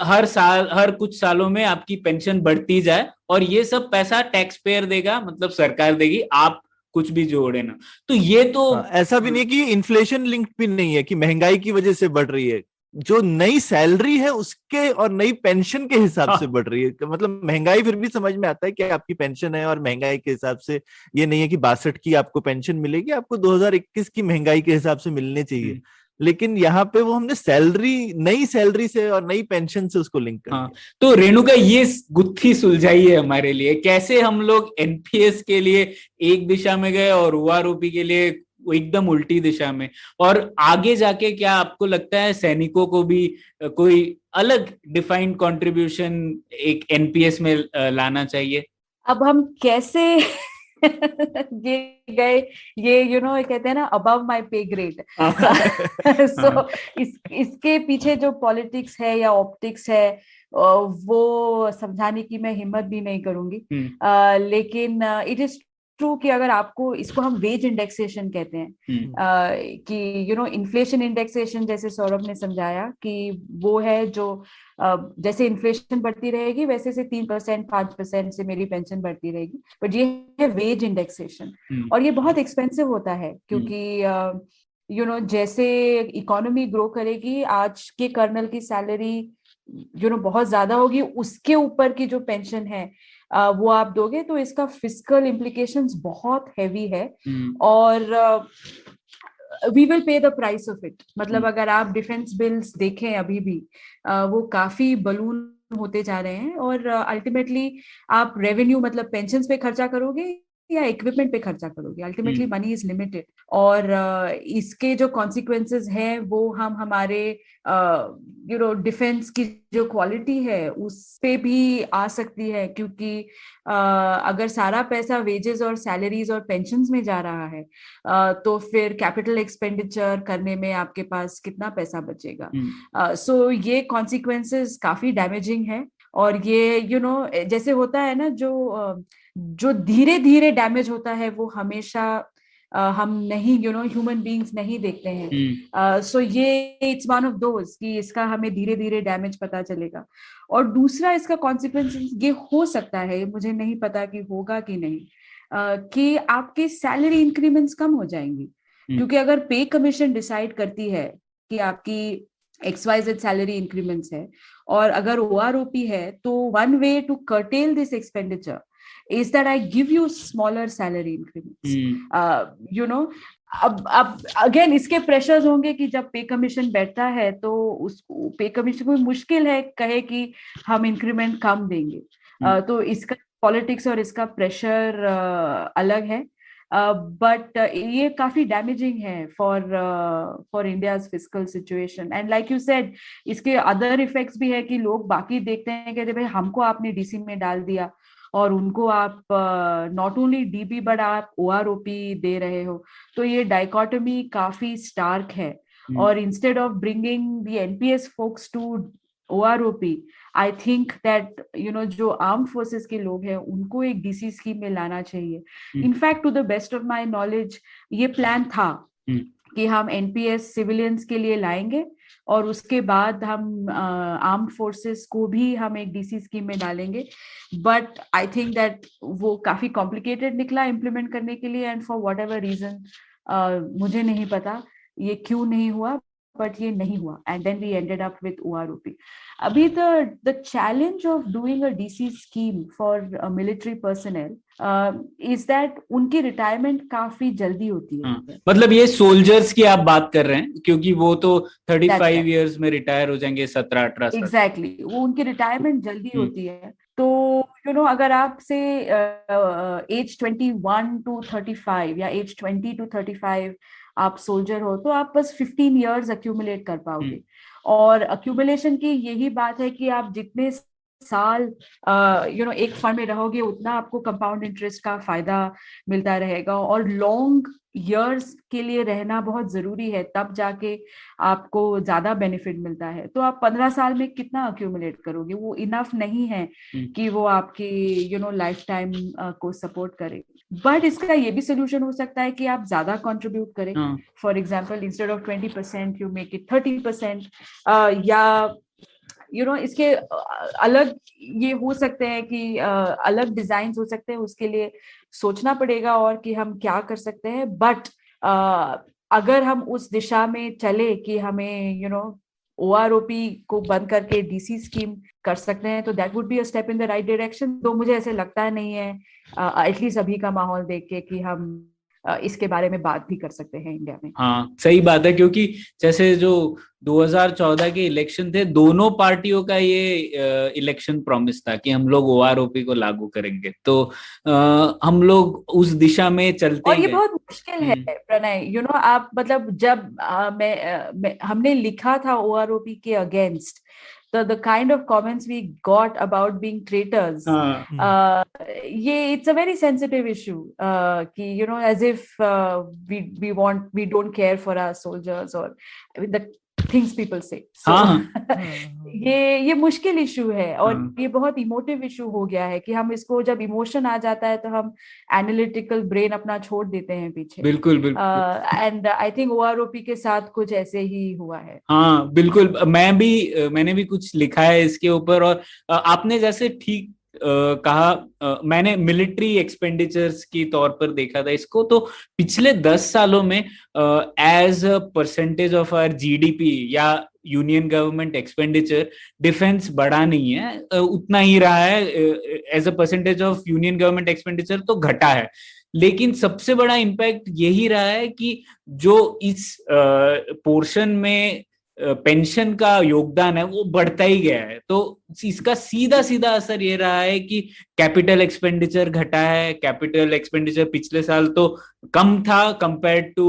हर साल हर कुछ सालों में आपकी पेंशन बढ़ती जाए, और ये सब पैसा टैक्स पेयर देगा, मतलब सरकार देगी, आप कुछ भी जोड़े ना। तो ये तो ऐसा भी नहीं कि इन्फ्लेशन लिंक्ड भी नहीं है कि महंगाई की वजह से बढ़ रही है, जो नई सैलरी है उसके और नई पेंशन के हिसाब से बढ़ रही है। मतलब महंगाई फिर भी समझ में आता है कि आपकी पेंशन है, और महंगाई के हिसाब से ये नहीं है कि 62 की आपको पेंशन मिलेगी, आपको 2021 की महंगाई के हिसाब से मिलने चाहिए। लेकिन यहाँ पे वो हमने सैलरी, नई सैलरी से और नई पेंशन से उसको लिंक कर दिया। तो रेणुका ये गुत्थी सुलझाई है हमारे लिए, कैसे हम लोग एनपीएस के लिए एक दिशा में गए और ओआरओपी के लिए एकदम उल्टी दिशा में, और आगे जाके क्या आपको लगता है सैनिकों को भी कोई अलग डिफाइंड कंट्रीब्यूशन एक एनपीएस में लाना चाहिए? अब हम कैसे ये गए, ये कहते हैं ना अबव माय पे ग्रेड। सो इसके पीछे जो पॉलिटिक्स है या ऑप्टिक्स है वो समझाने की मैं हिम्मत भी नहीं करूंगी। लेकिन इट इज ट्रू कि अगर आपको, इसको हम वेज इंडेक्सेशन कहते हैं, कि इन्फ्लेशन इंडेक्सेशन, जैसे सौरभ ने समझाया कि वो है जो जैसे इन्फ्लेशन बढ़ती रहेगी वैसे से 3% 5% से मेरी पेंशन बढ़ती रहेगी, बट ये है वेज इंडेक्सेशन। और ये बहुत एक्सपेंसिव होता है, क्योंकि जैसे इकोनॉमी ग्रो करेगी, आज के कर्नल की सैलरी बहुत ज्यादा होगी, उसके ऊपर की जो पेंशन है वो आप दोगे, तो इसका फिस्कल इम्प्लीकेशंस बहुत हैवी है। और we will pay the price of it. मतलब अगर आप डिफेंस बिल्स देखें अभी भी वो काफी बलून होते जा रहे हैं, और अल्टीमेटली आप रेवेन्यू मतलब पेंशन्स पे खर्चा करोगे या इक्विपमेंट पे खर्चा करोगे, अल्टीमेटली मनी इज लिमिटेड। और इसके जो कॉन्सिक्वेंसेस हैं वो हम हमारे डिफेंस की जो क्वालिटी है उस पे भी आ सकती है, क्योंकि अगर सारा पैसा वेजेस और सैलरीज और पेंशन्स में जा रहा है तो फिर कैपिटल एक्सपेंडिचर करने में आपके पास कितना पैसा बचेगा। सो ये कॉन्सिक्वेंसेस काफी डैमेजिंग है। और ये जैसे होता है ना, जो धीरे धीरे डैमेज होता है वो हमेशा हम नहीं ह्यूमन बीइंग्स नहीं देखते हैं। सो ये इट्स वन ऑफ दोज कि इसका हमें धीरे धीरे डैमेज पता चलेगा। और दूसरा इसका कॉन्सिक्वेंस ये हो सकता है, मुझे नहीं पता कि होगा कि नहीं, कि आपके सैलरी इंक्रीमेंट्स कम हो जाएंगी। क्योंकि अगर पे कमीशन डिसाइड करती है कि आपकी XYZ सैलरी इंक्रीमेंट्स है, और अगर OROP है, तो one way to curtail this expenditure is that I give you smaller salary increments. अब अगेन इसके प्रेशर्स होंगे कि जब पे कमीशन बैठता है तो उस पे कमीशन को मुश्किल है कहे कि हम इंक्रीमेंट कम देंगे। तो इसका पॉलिटिक्स और इसका प्रेशर अलग है। बट ये काफी डैमेजिंग है for India's fiscal situation. And like you said, इसके अदर इफेक्ट्स भी है कि लोग बाकी देखते हैं कि भाई हमको आपने डीसी में डाल दिया और उनको आप नॉट ओनली डीबी बट आप OROP दे रहे हो। तो ये डाइकोटमी काफी स्टार्क है। और instead of bringing the NPS folks to OROP, I think that जो आर्म फोर्सेस के लोग हैं उनको एक DC स्कीम में लाना चाहिए। In fact to the best of my knowledge ये प्लान था कि हम NPS सिविलियंस के लिए लाएंगे और उसके बाद हम आर्म्ड फोर्सेस को भी हम एक DC स्कीम में डालेंगे। बट आई थिंक दैट वो काफी कॉम्प्लिकेटेड निकला इम्प्लीमेंट करने के लिए, and for whatever reason मुझे नहीं पता ये क्यों नहीं हुआ, बट ये नहीं हुआ, and then we ended up with OROP। अभी the challenge of doing a DC scheme for military personnel is that उनकी रिटायरमेंट काफी जल्दी होती है। मतलब ये सोल्जर्स की आप बात कर रहे हैं, क्योंकि वो तो 35 इयर्स में रिटायर हो जाएंगे, 17-18 साल। एग्जैक्टली, वो उनकी रिटायरमेंट जल्दी होती है। तो अगर आपसे एज 21 to 35 या एज 20 to 35 आप सोल्जर हो, तो आप बस 15 इयर्स अक्यूमुलेट कर पाओगे। और अक्यूमुलेशन की यही बात है कि आप जितने साल एक फंड में रहोगे उतना आपको कंपाउंड इंटरेस्ट का फायदा मिलता रहेगा। और लॉन्ग ईयर्स के लिए रहना बहुत जरूरी है, तब जाके आपको ज्यादा बेनिफिट मिलता है। तो आप 15 साल में कितना अक्यूमुलेट करोगे, वो इनफ नहीं है कि वो आपकी लाइफ टाइम को सपोर्ट करे। बट इसका ये भी सोल्यूशन हो सकता है कि आप ज्यादा कंट्रीब्यूट करें। For example, instead of 20% you make it 30%, या इसके अलग ये हो सकते हैं कि अलग डिजाइन हो सकते हैं। उसके लिए सोचना पड़ेगा और कि हम क्या कर सकते हैं। बट अगर हम उस दिशा में चले कि हमें OROP को बंद करके DC स्कीम कर सकते हैं, तो that would be a step in the right direction. तो मुझे ऐसे लगता नहीं है एटलीस्ट अभी का माहौल देख के कि हम इसके बारे में बात भी कर सकते हैं इंडिया में। हाँ, सही बात है, क्योंकि जैसे जो 2014 के इलेक्शन थे, दोनों पार्टियों का ये इलेक्शन प्रॉमिस था कि हम लोग OROP को लागू करेंगे। तो हम लोग उस दिशा में चलते और ये बहुत मुश्किल है प्रणय। आप मतलब जब हमने लिखा था OROP के against, the kind of comments we got about being traitors, ये it's a very sensitive issue, कि as if we don't care for our soldiers, or the things people say. So ये मुश्किल इशू है, और ये बहुत emotive issue हो गया है कि हम इसको, जब इमोशन आ जाता है तो हम एनालिटिकल ब्रेन अपना छोड़ देते हैं पीछे। बिल्कुल एंड आई थिंक OROP के साथ कुछ ऐसे ही हुआ है। हाँ बिल्कुल, मैंने भी कुछ लिखा है इसके ऊपर। और आपने जैसे ठीक कहा, मैंने मिलिट्री एक्सपेंडिचर्स की तौर पर देखा था इसको। तो पिछले 10 सालों में as a percentage of our GDP या यूनियन गवर्नमेंट एक्सपेंडिचर, डिफेंस बढ़ा नहीं है, उतना ही रहा है। As a percentage of union government expenditure तो घटा है। लेकिन सबसे बड़ा इम्पैक्ट यही रहा है कि जो इस पोर्शन में पेंशन का योगदान है वो बढ़ता ही गया है। तो इसका सीधा सीधा असर ये रहा है कि कैपिटल एक्सपेंडिचर घटा है। कैपिटल एक्सपेंडिचर पिछले साल तो कम था कंपेयर टू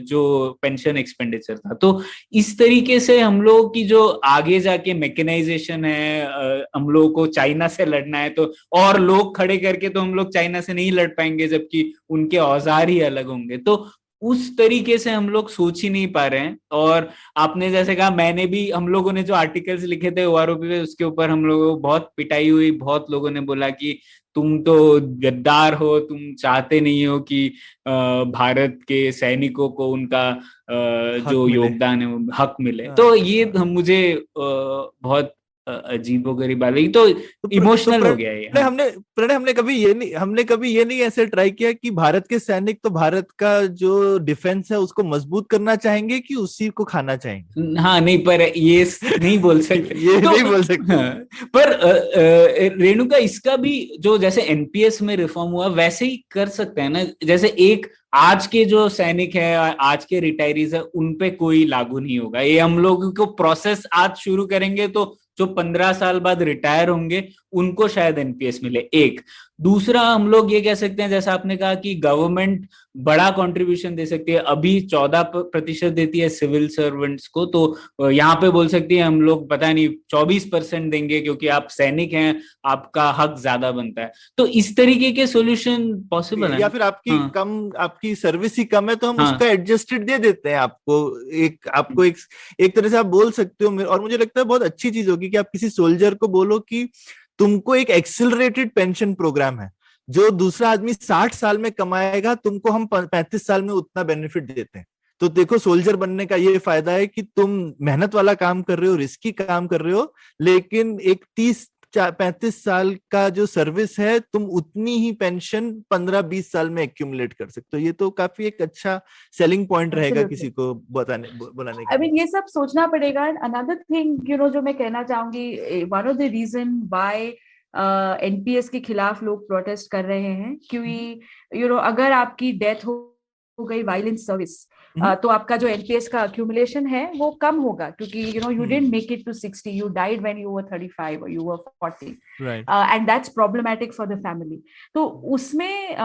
जो पेंशन एक्सपेंडिचर था। तो इस तरीके से हम लोगों की जो आगे जाके मैकेनाइजेशन है, हम लोगों को चाइना से लड़ना है तो और लोग खड़े करके तो हम लोग चाइना से नहीं लड़ पाएंगे, जबकि उनके औजार ही अलग होंगे। तो उस तरीके से हम लोग सोच ही नहीं पा रहे हैं। और आपने जैसे कहा, मैंने भी, हम लोगों ने जो आर्टिकल्स लिखे थे ओआरओपी पे, उसके ऊपर हम लोगों को बहुत पिटाई हुई। बहुत लोगों ने बोला कि तुम तो गद्दार हो, तुम चाहते नहीं हो कि भारत के सैनिकों को उनका जो योगदान है वो हक मिले। तो ये मुझे बहुत अजीबोगरीब बात लगी। तो इमोशनल हो गया ये। हमने कभी ये नहीं ऐसे ट्राई किया कि भारत के सैनिक तो भारत का जो डिफेंस है उसको मजबूत करना चाहेंगे कि उसी को खाना चाहेंगे। हाँ नहीं, पर ये नहीं बोल सकते। ये तो, नहीं बोल सकते। हाँ, पर रेणुका, इसका भी जो जैसे एनपीएस में रिफॉर्म हुआ वैसे ही कर सकते हैं ना। जैसे एक आज के जो सैनिक है, आज के रिटायरीज है, उन पे कोई लागू नहीं होगा ये। हम लोगों को प्रोसेस आज शुरू करेंगे तो जो 15 साल बाद रिटायर होंगे उनको शायद एनपीएस मिले। एक दूसरा, हम लोग ये कह सकते हैं, जैसा आपने कहा कि गवर्नमेंट बड़ा कंट्रीब्यूशन दे सकती है। अभी 14% देती है सिविल सर्वेंट्स को, तो यहाँ पे बोल सकती है हम लोग पता नहीं 24% देंगे क्योंकि आप सैनिक हैं, आपका हक ज्यादा बनता है। तो इस तरीके के सॉल्यूशन पॉसिबल है। या फिर आपकी सर्विस ही कम है तो हम उसका एडजस्टेड दे देते हैं आपको एक तरह से आप बोल सकते हो। और मुझे लगता है बहुत अच्छी चीज होगी कि आप किसी सोल्जर को बोलो कि तुमको एक एक्सिलरेटेड पेंशन प्रोग्राम है, जो दूसरा आदमी 60 साल में कमाएगा तुमको हम 35 साल में उतना बेनिफिट देते हैं। तो देखो, सोल्जर बनने का ये फायदा है कि तुम मेहनत वाला काम कर रहे हो, रिस्की काम कर रहे हो, लेकिन एक 35 साल का जो सर्विस है तुम उतनी ही पेंशन 15-20 साल में एक्यूमुलेट कर सकते हो। ये तो काफी एक अच्छा सेलिंग पॉइंट रहेगा किसी को बुलाने के लिए। ये सब सोचना पड़ेगा। अनदर थिंग जो मैं कहना चाहूंगी, one of the reason why NPS के खिलाफ लोग प्रोटेस्ट कर रहे हैं, क्योंकि अगर आपकी डेथ हो गई वायलेंस सर्विस, तो आपका जो एनपीएस का अक्यूमुलेशन है वो कम होगा, क्योंकि you didn't make it to 60, you died when you were 35 और you were 40, and that's problematic for the family. तो उसमें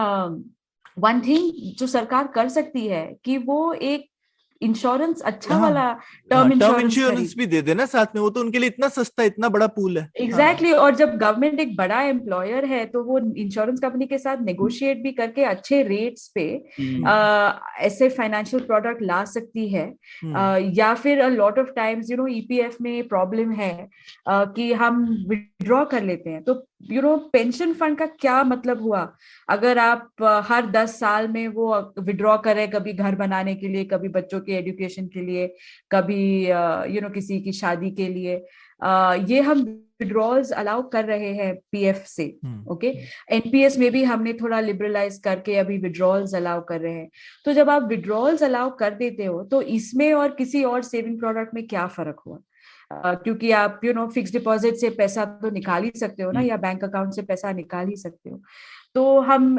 वन थिंग जो सरकार कर सकती है कि वो एक इंश्योरेंस अच्छा वाला टर्म इंश्योरेंस भी दे देना साथ में। वो तो उनके लिए इतना सस्ता, इतना बड़ा पूल है। एग्जैक्टली। और जब गवर्नमेंट एक बड़ा एम्प्लॉयर है तो वो इंश्योरेंस कंपनी के साथ नेगोशिएट भी करके अच्छे रेट्स पे ऐसे फाइनेंशियल प्रोडक्ट ला सकती है। या फिर a lot of times EPF में प्रॉब्लम है कि हम विड्रॉ कर लेते हैं, तो पेंशन फंड का क्या मतलब हुआ अगर आप हर 10 साल में वो विड्रॉ करें, कभी घर बनाने के लिए, कभी बच्चों के एजुकेशन के लिए, कभी किसी की शादी के लिए। ये हम विड्रॉल्स अलाउ कर रहे हैं पीएफ से। ओके, एनपीएस में भी हमने थोड़ा लिबरलाइज करके अभी विड्रॉल्स अलाउ कर रहे हैं। तो जब आप विड्रॉल्स अलाउ कर देते हो तो इसमें और किसी और सेविंग प्रोडक्ट में क्या फर्क हुआ? क्योंकि आप फिक्स डिपॉजिट से पैसा तो निकाल ही सकते हो ना, या बैंक अकाउंट से पैसा निकाल ही सकते हो। तो हम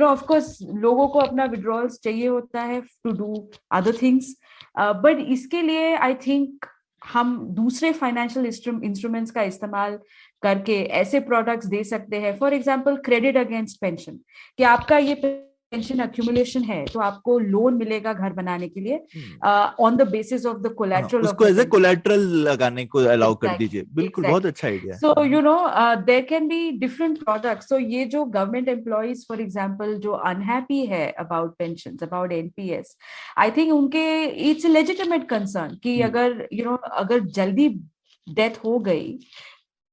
ऑफ कोर्स लोगों को अपना विड्रॉल्स चाहिए होता है to do other things, but इसके लिए आई थिंक हम दूसरे फाइनेंशियल इंस्ट्रूमेंट्स का इस्तेमाल करके ऐसे प्रोडक्ट्स दे सकते हैं। For example credit against pension, कि आपका ये पेंशन अक्यूमुलेशन है तो आपको लोन मिलेगा घर बनाने के लिए on the basis of the collateral, उसको एज ए कोलैटरल लगाने को अलाउ कर दीजिए। बिल्कुल, बहुत अच्छा idea. So there can be different products. So ये जो गवर्नमेंट एम्प्लॉइज फॉर एग्जांपल जो अनहैप्पी है about pensions, about NPS, I think उनके इट्स लेजिटिमेट कंसर्न कि अगर जल्दी डेथ हो गई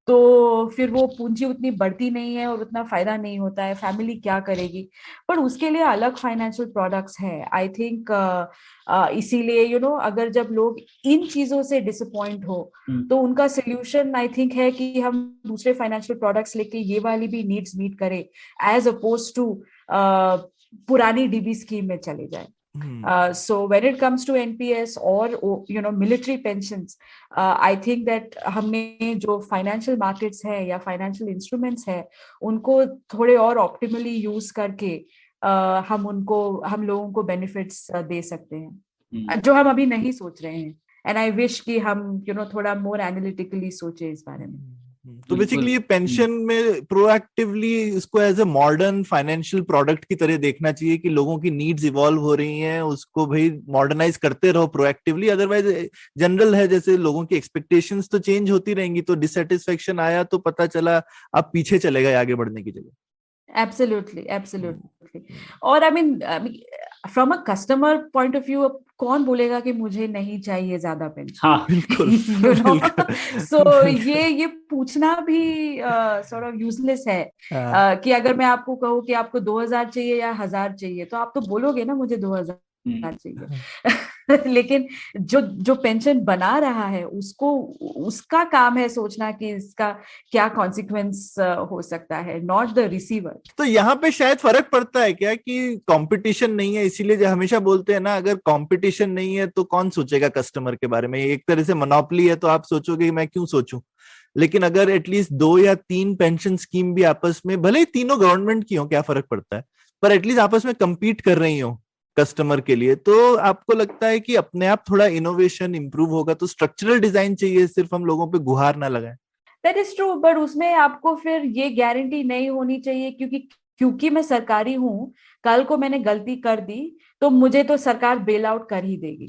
तो फिर वो पूंजी उतनी बढ़ती नहीं है और उतना फायदा नहीं होता है, फैमिली क्या करेगी? पर उसके लिए अलग फाइनेंशियल प्रोडक्ट्स है आई थिंक। इसीलिए अगर जब लोग इन चीजों से डिसअपॉइंट हो तो उनका सोल्यूशन आई थिंक है कि हम दूसरे फाइनेंशियल प्रोडक्ट्स लेके ये वाली भी नीड्स मीट करें, एज अपोज टू पुरानी डीबी स्कीम में चले जाए। So when it comes to NPS or military pensions, I think that हमने जो financial markets है या financial instruments है उनको थोड़े और optimally use करके हम लोगों को benefits दे सकते हैं जो हम अभी नहीं सोच रहे हैं, and I wish कि हम थोड़ा more analytically सोचे इस बारे में। तो बेसिकली ये पेंशन में प्रोएक्टिवली इसको as a modern financial product की तरह देखना चाहिए कि लोगों की नीड्स इवॉल्व हो रही हैं, उसको भाई मॉडर्नाइज करते रहो प्रोएक्टिवली। अदरवाइज जनरल है जैसे लोगों की एक्सपेक्टेशंस तो चेंज होती रहेंगी, तो डिससेटिस्फेक्शन आया तो पता चला आप पीछे चले गए आगे बढ़ने की जगह। Absolutely. और I mean, from a customer point of view, कौन बोलेगा कि मुझे नहीं चाहिए ज्यादा पेंशन? हाँ, बिल्कुल। So ये पूछना भी sort of useless है कि अगर मैं आपको कहूँ कि आपको 2000 चाहिए या 1000 चाहिए, तो आप तो बोलोगे ना मुझे 2000 चाहिए। लेकिन जो पेंशन बना रहा है उसका काम है सोचना कि इसका क्या कॉन्सिक्वेंस हो सकता है, नॉट द रिसीवर। तो यहाँ पे शायद फर्क पड़ता है क्या कि कंपटीशन नहीं है, इसीलिए जो हमेशा बोलते हैं ना, अगर कंपटीशन नहीं है तो कौन सोचेगा कस्टमर के बारे में। एक तरह से मोनोपोली है तो आप सोचोगे मैं क्यों सोचूं, लेकिन अगर एटलीस्ट 2 या 3 पेंशन स्कीम भी आपस में, भले ही तीनों गवर्नमेंट की हो, क्या फर्क पड़ता है, पर एटलीस्ट आपस में compete कर रही हो कस्टमर के लिए, तो आपको लगता है कि अपने आप थोड़ा इनोवेशन इंप्रूव होगा। तो स्ट्रक्चरल डिजाइन चाहिए, सिर्फ हम लोगों पे गुहार ना लगाए। दैट इज ट्रू, बट उसमें आपको फिर ये गारंटी नहीं होनी चाहिए क्योंकि मैं सरकारी हूँ, कल को मैंने गलती कर दी तो मुझे तो सरकार बेल आउट कर ही देगी।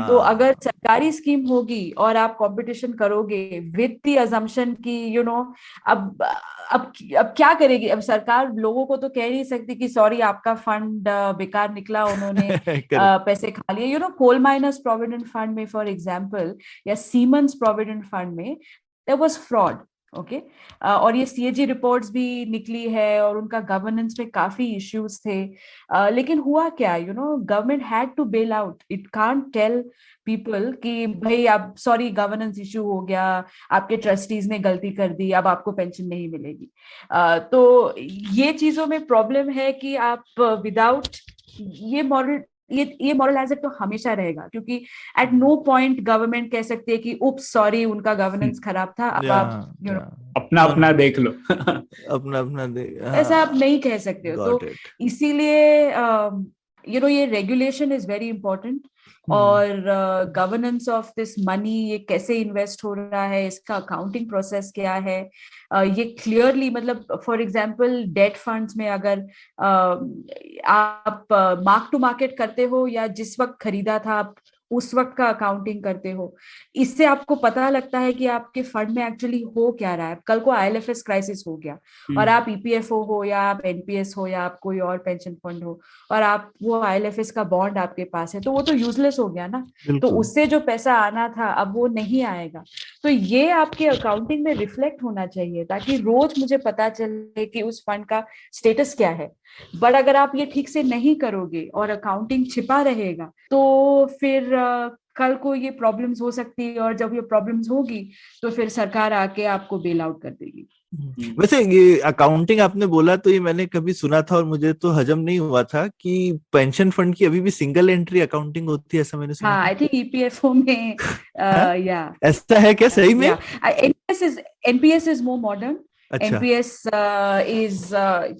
तो अगर सरकारी स्कीम होगी और आप कंपटीशन करोगे विद द अजम्पशन की अब क्या करेगी? अब सरकार लोगों को तो कह नहीं सकती कि सॉरी आपका फंड बेकार निकला, उन्होंने पैसे खा लिए। कोल माइनर्स प्रोविडेंट फंड में फॉर एग्जांपल या सीमेंस प्रोविडेंट फंड में देयर वाज फ्रॉड, ओके। और ये CAG रिपोर्ट्स भी निकली है और उनका गवर्नेंस में काफी इश्यूज थे, लेकिन हुआ क्या, government had to bail out. It can't tell people कि भाई आप सॉरी गवर्नेंस इश्यू हो गया, आपके ट्रस्टीज ने गलती कर दी, अब आपको पेंशन नहीं मिलेगी। तो ये चीजों में प्रॉब्लम है कि आप विदाउट ये मॉरल हैजर्ड तो हमेशा रहेगा, क्योंकि एट नो पॉइंट गवर्नमेंट कह सकती है कि उप्स सॉरी उनका गवर्नेंस खराब था, अब आप अपना देख लो। अपना ऐसा आप नहीं कह सकते हो। तो इसीलिए ये रेगुलेशन इज वेरी इंपॉर्टेंट, और गवर्नेंस ऑफ दिस मनी, ये कैसे इन्वेस्ट हो रहा है, इसका अकाउंटिंग प्रोसेस क्या है, ये क्लियरली, मतलब फॉर एग्जांपल डेट फंड्स में अगर आप मार्क टू मार्केट करते हो या जिस वक्त खरीदा था आप उस वक्त का अकाउंटिंग करते हो, इससे आपको पता लगता है कि आपके फंड में एक्चुअली हो क्या रहा है। कल को IL&FS क्राइसिस हो गया और आप EPFO हो या आप NPS हो या आप कोई और पेंशन फंड हो और आप वो IL&FS का बॉन्ड आपके पास है, तो वो तो यूजलेस हो गया ना। तो उससे जो पैसा आना था अब वो नहीं आएगा। तो ये आपके अकाउंटिंग में रिफ्लेक्ट होना चाहिए ताकि रोज मुझे पता चले कि उस फंड का स्टेटस क्या है। बट अगर आप ये ठीक से नहीं करोगे और अकाउंटिंग छिपा रहेगा तो फिर कल को ये प्रॉब्लम्स हो सकती है, और जब ये प्रॉब्लम्स होगी तो फिर सरकार आके आपको बेल आउट कर देगी। वैसे ये अकाउंटिंग आपने बोला तो ये मैंने कभी सुना था और मुझे तो हजम नहीं हुआ था कि पेंशन फंड की अभी भी सिंगल एंट्री अकाउंटिंग होती है, ऐसा मैंने सुना। हाँ, आई थिंक EPFO में या ऐसा है क्या सही में? NPS is more modern. अच्छा। NPS इज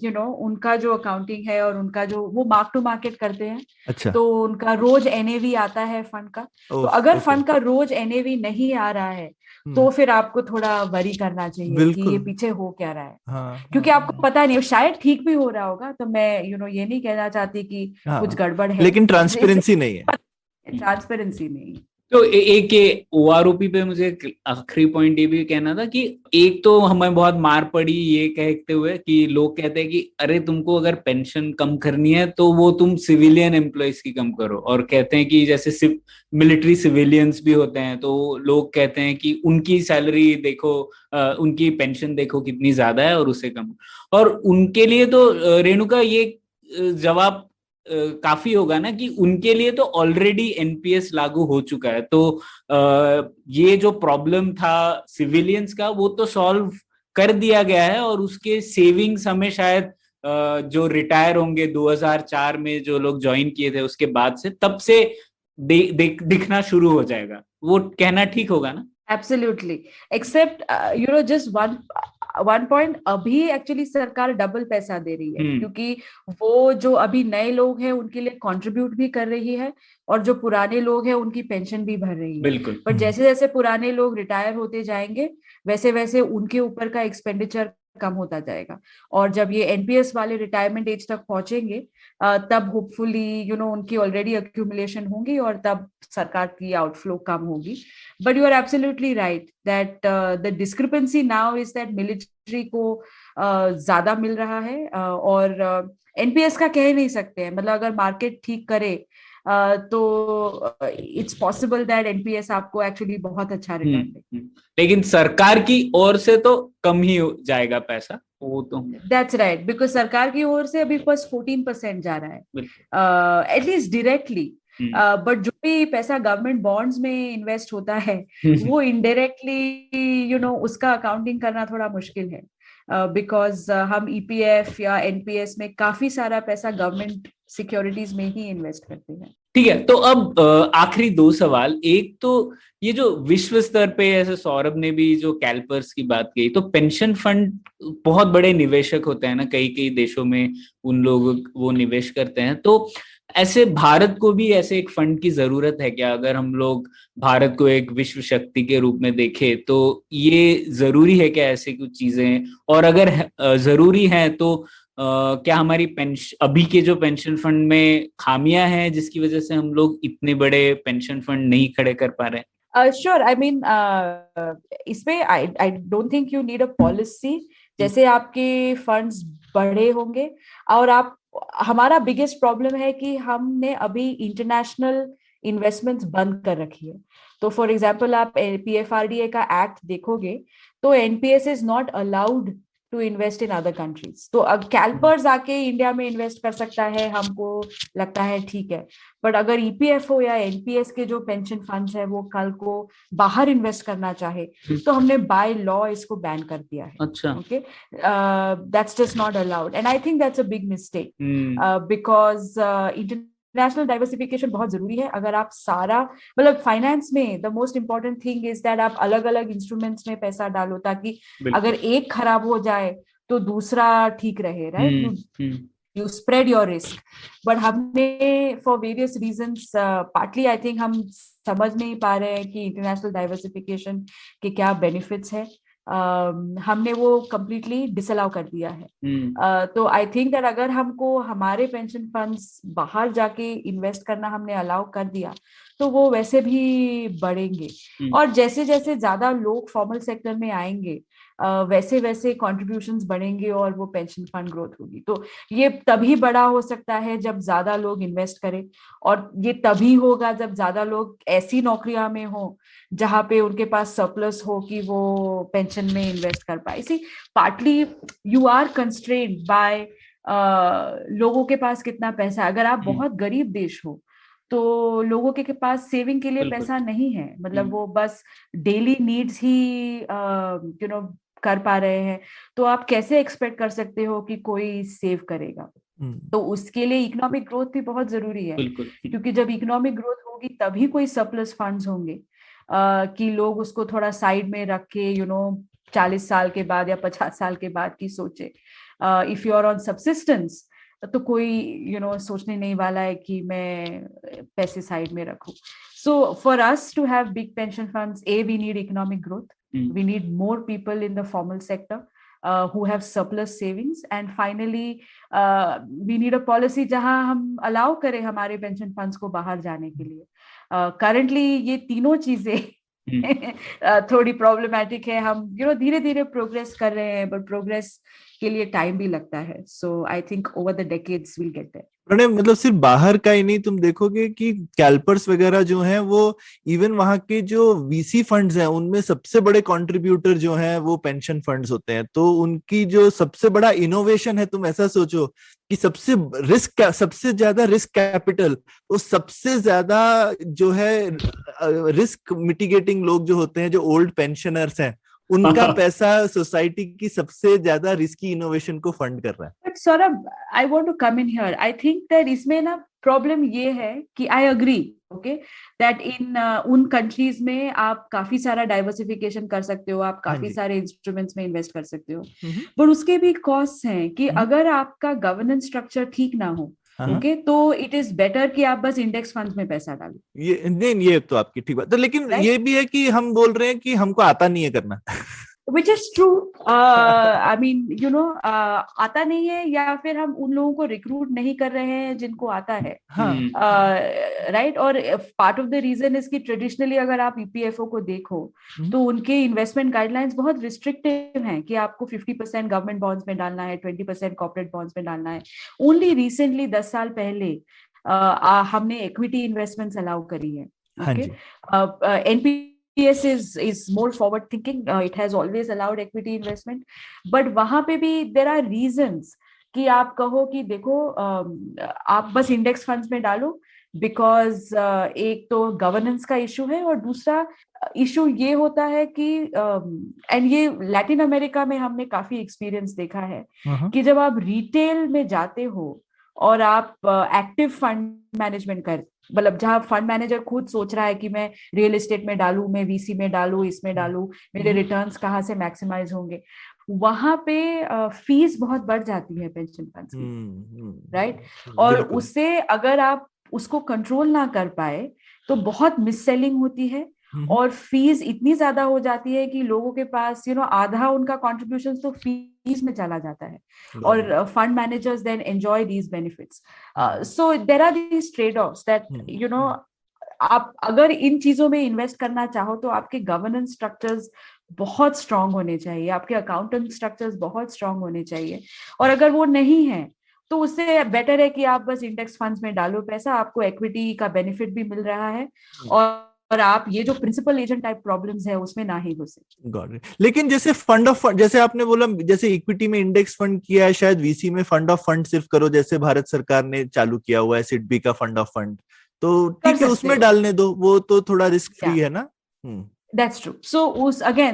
उनका जो अकाउंटिंग है और उनका जो वो मार्क टू मार्केट करते हैं। अच्छा। तो उनका रोज NAV आता है फंड का। तो अगर फंड का रोज NAV नहीं आ रहा है तो फिर आपको थोड़ा वरी करना चाहिए कि ये पीछे हो क्या रहा है। क्योंकि आपको पता नहीं, शायद ठीक भी हो रहा होगा, तो मैं ये नहीं कहना चाहती कि कुछ गड़बड़ है, लेकिन ट्रांसपेरेंसी नहीं है। ट्रांसपेरेंसी नहीं। तो एक OROP पे मुझे आखिरी पॉइंट ये भी कहना था कि एक तो हमें बहुत मार पड़ी ये कहते हुए कि लोग कहते हैं कि अरे तुमको अगर पेंशन कम करनी है तो वो तुम सिविलियन एम्प्लॉयज की कम करो, और कहते हैं कि जैसे मिलिट्री सिविलियंस भी होते हैं तो लोग कहते हैं कि उनकी सैलरी देखो, उनकी पेंशन देखो कितनी ज्यादा है और उसे कम। और उनके लिए तो रेणुका ये जवाब काफी होगा ना कि उनके लिए तो ऑलरेडी NPS लागू हो चुका है, तो ये जो प्रॉब्लम था सिविलियंस का वो तो सॉल्व कर दिया गया है और उसके सेविंग्स हमें शायद जो रिटायर होंगे 2004 में जो लोग ज्वाइन किए थे उसके बाद से, तब से दिखना शुरू हो जाएगा, वो कहना ठीक होगा ना? Absolutely. Except, just one point, अभी एक्चुअली सरकार डबल पैसा दे रही है, क्योंकि वो जो अभी नए लोग हैं उनके लिए कंट्रीब्यूट भी कर रही है, और जो पुराने लोग हैं उनकी पेंशन भी भर रही है। बिल्कुल। पर जैसे जैसे पुराने लोग रिटायर होते जाएंगे, वैसे वैसे उनके ऊपर का एक्सपेंडिचर कम होता जाएगा, और जब ये एनपीएस वाले रिटायरमेंट एज तक पहुंचेंगे, तब होपफुली उनकी ऑलरेडी अक्यूमुलेशन होंगी, और तब सरकार की आउटफ्लो कम होगी। But you are absolutely right that the discrepancy now is that military को ज्यादा मिल रहा है, और एनपीएस का कह नहीं सकते हैं, मतलब अगर मार्केट ठीक करे तो इट्स पॉसिबल दैट एनपीएस आपको एक्चुअली बहुत अच्छा रिटर्न दे। लेकिन सरकार की ओर से तो कम ही जाएगा पैसा, वो तो दैट्स राइट, बिकॉज सरकार की ओर से अभी बस 14% जा रहा है, एटलीस्ट डायरेक्टली। बट जो भी पैसा गवर्नमेंट बॉन्ड्स में इन्वेस्ट होता है वो इनडायरेक्टली उसका अकाउंटिंग करना थोड़ा मुश्किल है, बिकॉज हम ईपीएफ या एनपीएस में काफी सारा पैसा गवर्नमेंट सिक्योरिटीज में ही इन्वेस्ट करते हैं। ठीक है, तो अब आखिरी 2 सवाल। एक तो ये जो विश्व स्तर पे, ऐसे सौरभ ने भी जो कैल्पर्स की बात की, तो पेंशन फंड बहुत बड़े निवेशक होते हैं ना, कई कई देशों में उन लोग वो निवेश करते हैं, तो ऐसे भारत को भी ऐसे एक फंड की जरूरत है क्या? अगर हम लोग भारत को एक विश्व शक्ति के रूप में देखें तो ये जरूरी है क्या ऐसे कुछ चीजें? और अगर जरूरी है तो क्या हमारी पेंशन, अभी के जो पेंशन फंड में खामियां हैं जिसकी वजह से हम लोग इतने बड़े पेंशन फंड नहीं खड़े कर पा रहे हैं? श्योर, आई मीन इसमें आई don't think you need a policy. जैसे आपके फंड्स बड़े होंगे, और आप, हमारा बिगेस्ट प्रॉब्लम है कि हमने अभी इंटरनेशनल इन्वेस्टमेंट्स बंद कर रखी है। तो फॉर एग्जांपल आप पीएफआरडीए का एक्ट देखोगे तो NPS is not allowed to invest in other countries. तो अब कैल्पर्स आके इंडिया में इन्वेस्ट कर सकता है, हमको लगता है ठीक है, बट अगर ईपीएफओ या एनपीएस के जो पेंशन फंड्स है वो कल को बाहर इन्वेस्ट करना चाहे तो हमने बाय लॉ इसको बैन कर दिया है। अच्छा, okay, that's just not allowed, and I think that's a big mistake, because national diversification बहुत जरूरी है। अगर आप सारा, मतलब फाइनेंस में the most important thing is that आप अलग अलग इंस्ट्रूमेंट्स में पैसा डालो, ताकि अगर एक खराब हो जाए तो दूसरा ठीक रहे, right? You spread your risk. But हमने for various reasons, partly I think हम समझ नहीं पा रहे हैं कि इंटरनेशनल डाइवर्सिफिकेशन के क्या बेनिफिट्स है, हमने वो कंप्लीटली डिसअलाउ कर दिया है। तो आई थिंक दैट अगर हमको हमारे पेंशन फंड्स बाहर जाके इन्वेस्ट करना हमने अलाउ कर दिया तो वो वैसे भी बढ़ेंगे, और जैसे जैसे ज्यादा लोग फॉर्मल सेक्टर में आएंगे वैसे वैसे कॉन्ट्रीब्यूशंस बढ़ेंगे और वो पेंशन फंड ग्रोथ होगी। तो ये तभी बड़ा हो सकता है जब ज्यादा लोग इन्वेस्ट करें, और ये तभी होगा जब ज्यादा लोग ऐसी नौकरियां में हो जहां पे उनके पास सरप्लस हो कि वो पेंशन में इन्वेस्ट कर पाए। इसी पार्टली यू आर कंस्ट्रेन्ड बाय लोगों के पास कितना पैसा। अगर आप बहुत गरीब देश हो तो लोगों के पास सेविंग के लिए पैसा नहीं है, मतलब वो बस डेली नीड्स ही कर पा रहे हैं, तो आप कैसे एक्सपेक्ट कर सकते हो कि कोई सेव करेगा? तो उसके लिए इकोनॉमिक ग्रोथ भी बहुत जरूरी है, क्योंकि जब इकोनॉमिक ग्रोथ होगी तभी कोई सरप्लस फंड्स होंगे कि लोग उसको थोड़ा साइड में रख के 40 साल के बाद या 50 साल के बाद की सोचे। If you are on subsistence तो कोई सोचने नहीं वाला है कि मैं पैसे साइड में रखूं। So for us to have big pension funds, we need economic growth, we need more people in the formal sector who have surplus savings, and finally we need a policy jahan hum allow kare hamare pension funds ko bahar jane ke liye। currently ye तीनों चीजें थोड़ी problematic है। हम धीरे धीरे progress कर रहे हैं, बट प्रोग्रेस के लिए टाइम भी लगता है। So I think over the decades will get there. मतलब सिर्फ बाहर का ही नहीं, तुम देखोगे कि कैल्पर्स वगैरह जो हैं वो इवन वहां के जो वीसी फंड्स हैं उनमें सबसे बड़े कंट्रीब्यूटर जो हैं वो पेंशन फंड्स होते हैं। तो उनकी जो सबसे बड़ा इनोवेशन है, तुम ऐसा सोचो कि सबसे ज्यादा रिस्क कैपिटल, तो सबसे ज्यादा जो है रिस्क मिटिगेटिंग लोग जो होते हैं, जो ओल्ड पेंशनर्स हैं, उनका पैसा सोसाइटी की सबसे ज्यादा रिस्की इनोवेशन को फंड कर रहा है। Saurabh, I want to come in here. I think that इसमें ना प्रॉब्लम ये है कि I agree, okay, that in उन कंट्रीज में आप काफी सारा डाइवर्सिफिकेशन कर सकते हो, आप काफी सारे इंस्ट्रूमेंट्स में इन्वेस्ट कर सकते हो, बट उसके भी कॉस्ट हैं कि अगर आपका गवर्नेंस स्ट्रक्चर ठीक ना हो, ओके, तो इट इज बेटर कि आप बस इंडेक्स फंड्स में पैसा डालो. ये नहीं, ये तो आपकी ठीक बात है, लेकिन ये भी है कि हम बोल रहे हैं कि हमको आता नहीं है करना. Which is true. I mean, you know, आता नहीं है, या फिर हम उन लोगों को रिक्रूट नहीं कर रहे हैं जिनको आता है, राइट. और part of the reason is कि ट्रेडिशनली अगर आप ईपीएफओ को देखो तो उनके इन्वेस्टमेंट गाइडलाइंस बहुत रिस्ट्रिक्टिव हैं कि आपको 50% गवर्नमेंट बॉन्ड्स में डालना है, 20% कॉर्पोरेट बॉन्ड्स में डालना है. ओनली रिसेंटली 10 साल पहले हमने इक्विटी इन्वेस्टमेंट्स अलाउ करी है. Okay, NPS is more forward thinking. It has always allowed equity investment, but वहां पे भी there are reasons कि आप कहो कि देखो आप बस इंडेक्स फंड्स में डालो, बिकॉज एक तो गवर्नेंस का इशू है, और दूसरा इशू ये होता है कि एंड ये लैटिन अमेरिका में हमने काफी एक्सपीरियंस देखा है कि जब आप रिटेल में जाते हो और आप एक्टिव फंड मैनेजमेंट कर, मतलब जहां फंड मैनेजर खुद सोच रहा है कि मैं रियल एस्टेट में डालूं, मैं वीसी में डालूं, इसमें डालूं, मेरे रिटर्न्स कहाँ से मैक्सिमाइज होंगे, वहां पे फीस बहुत बढ़ जाती है पेंशन फंड्स की, राइट. और उससे अगर आप उसको कंट्रोल ना कर पाए तो बहुत मिस सेलिंग होती है, और फीस इतनी ज्यादा हो जाती है कि लोगों के पास आधा उनका कॉन्ट्रीब्यूशन तो फीस में चला जाता है, और fund managers then enjoy these benefits. So there are these trade offs that आप अगर इन चीजों में इन्वेस्ट करना चाहो तो आपके गवर्नेंस स्ट्रक्चर्स बहुत स्ट्रांग होने चाहिए, आपके अकाउंटिंग स्ट्रक्चर्स बहुत स्ट्रांग होने चाहिए, और अगर वो नहीं है तो उससे बेटर है कि आप बस इंडेक्स फंड्स में डालो पैसा, आपको इक्विटी का बेनिफिट भी मिल रहा है, और आप ये जो प्रिंसिपल एजेंट टाइप प्रॉब्लम्स है उसमें ना ही घुसे. Got it. लेकिन जैसे फंड ऑफ फंड, जैसे आपने बोला, जैसे इक्विटी में इंडेक्स फंड किया है, शायद वीसी में फंड ऑफ फंड सिर्फ करो, जैसे भारत सरकार ने चालू किया हुआ है सिडबी का फंड ऑफ फंड, तो ठीक है उसमें डालने दो, वो तो थोड़ा रिस्क फ्री है ना. That's true. So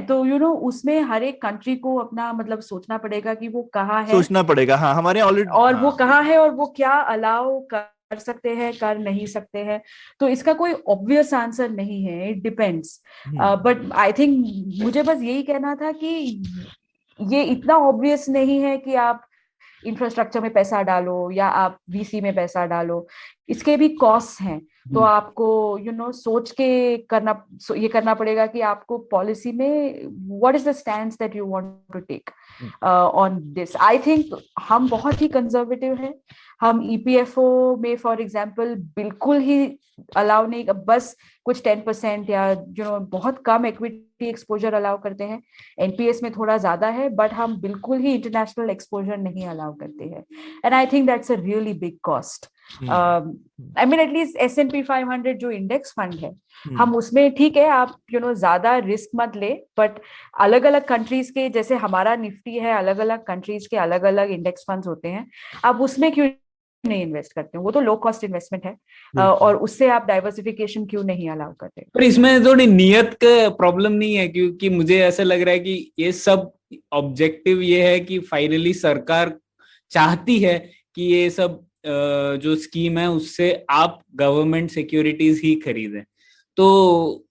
तो उसमें हर एक कंट्री को अपना मतलब सोचना पड़ेगा कि वो कहाँ है, सोचना पड़ेगा. हाँ, हमारे ऑलरेडी, और वो कहाँ है, और वो क्या अलाउ कर सकते हैं, कर नहीं सकते हैं. तो इसका कोई ऑब्वियस आंसर नहीं है, it depends. But I think मुझे बस यही कहना था कि ये इतना ऑब्वियस नहीं है कि आप इंफ्रास्ट्रक्चर में पैसा डालो या आप वीसी में पैसा डालो, इसके भी कॉस्ट हैं. तो आपको सोच के ये करना पड़ेगा कि आपको पॉलिसी में what is the stand that you want to take on this. I think हम बहुत ही कंजर्वेटिव हैं. हम ईपीएफओ में फॉर एग्जांपल बिल्कुल ही अलाउ नहीं, बस कुछ 10% या बहुत कम इक्विटी एक्सपोजर अलाउ करते हैं. एनपीएस में थोड़ा ज्यादा है, बट हम बिल्कुल ही इंटरनेशनल एक्सपोजर नहीं अलाउ करते हैं, and I think that's a really big cost. I mean at least S&P 500 जो इंडेक्स फंड है, हम उसमें ठीक है आप ज्यादा रिस्क मत ले, बट अलग अलग कंट्रीज के, जैसे हमारा निफ्टी है, अलग अलग कंट्रीज के अलग अलग इंडेक्स फंड्स होते हैं, आप उसमें क्यों नहीं इन्वेस्ट करते हो? वो तो लो कॉस्ट इन्वेस्टमेंट है, और उससे आप डाइवर्सिफिकेशन क्यों नहीं अलाउ करते? पर इसमें थोड़ी नियत का प्रॉब्लम नहीं है, क्योंकि मुझे ऐसा लग रहा है कि ये सब ऑब्जेक्टिव ये है कि फाइनली सरकार चाहती है कि ये सब जो स्कीम है उससे आप गवर्नमेंट सिक्योरिटीज ही खरीदें. तो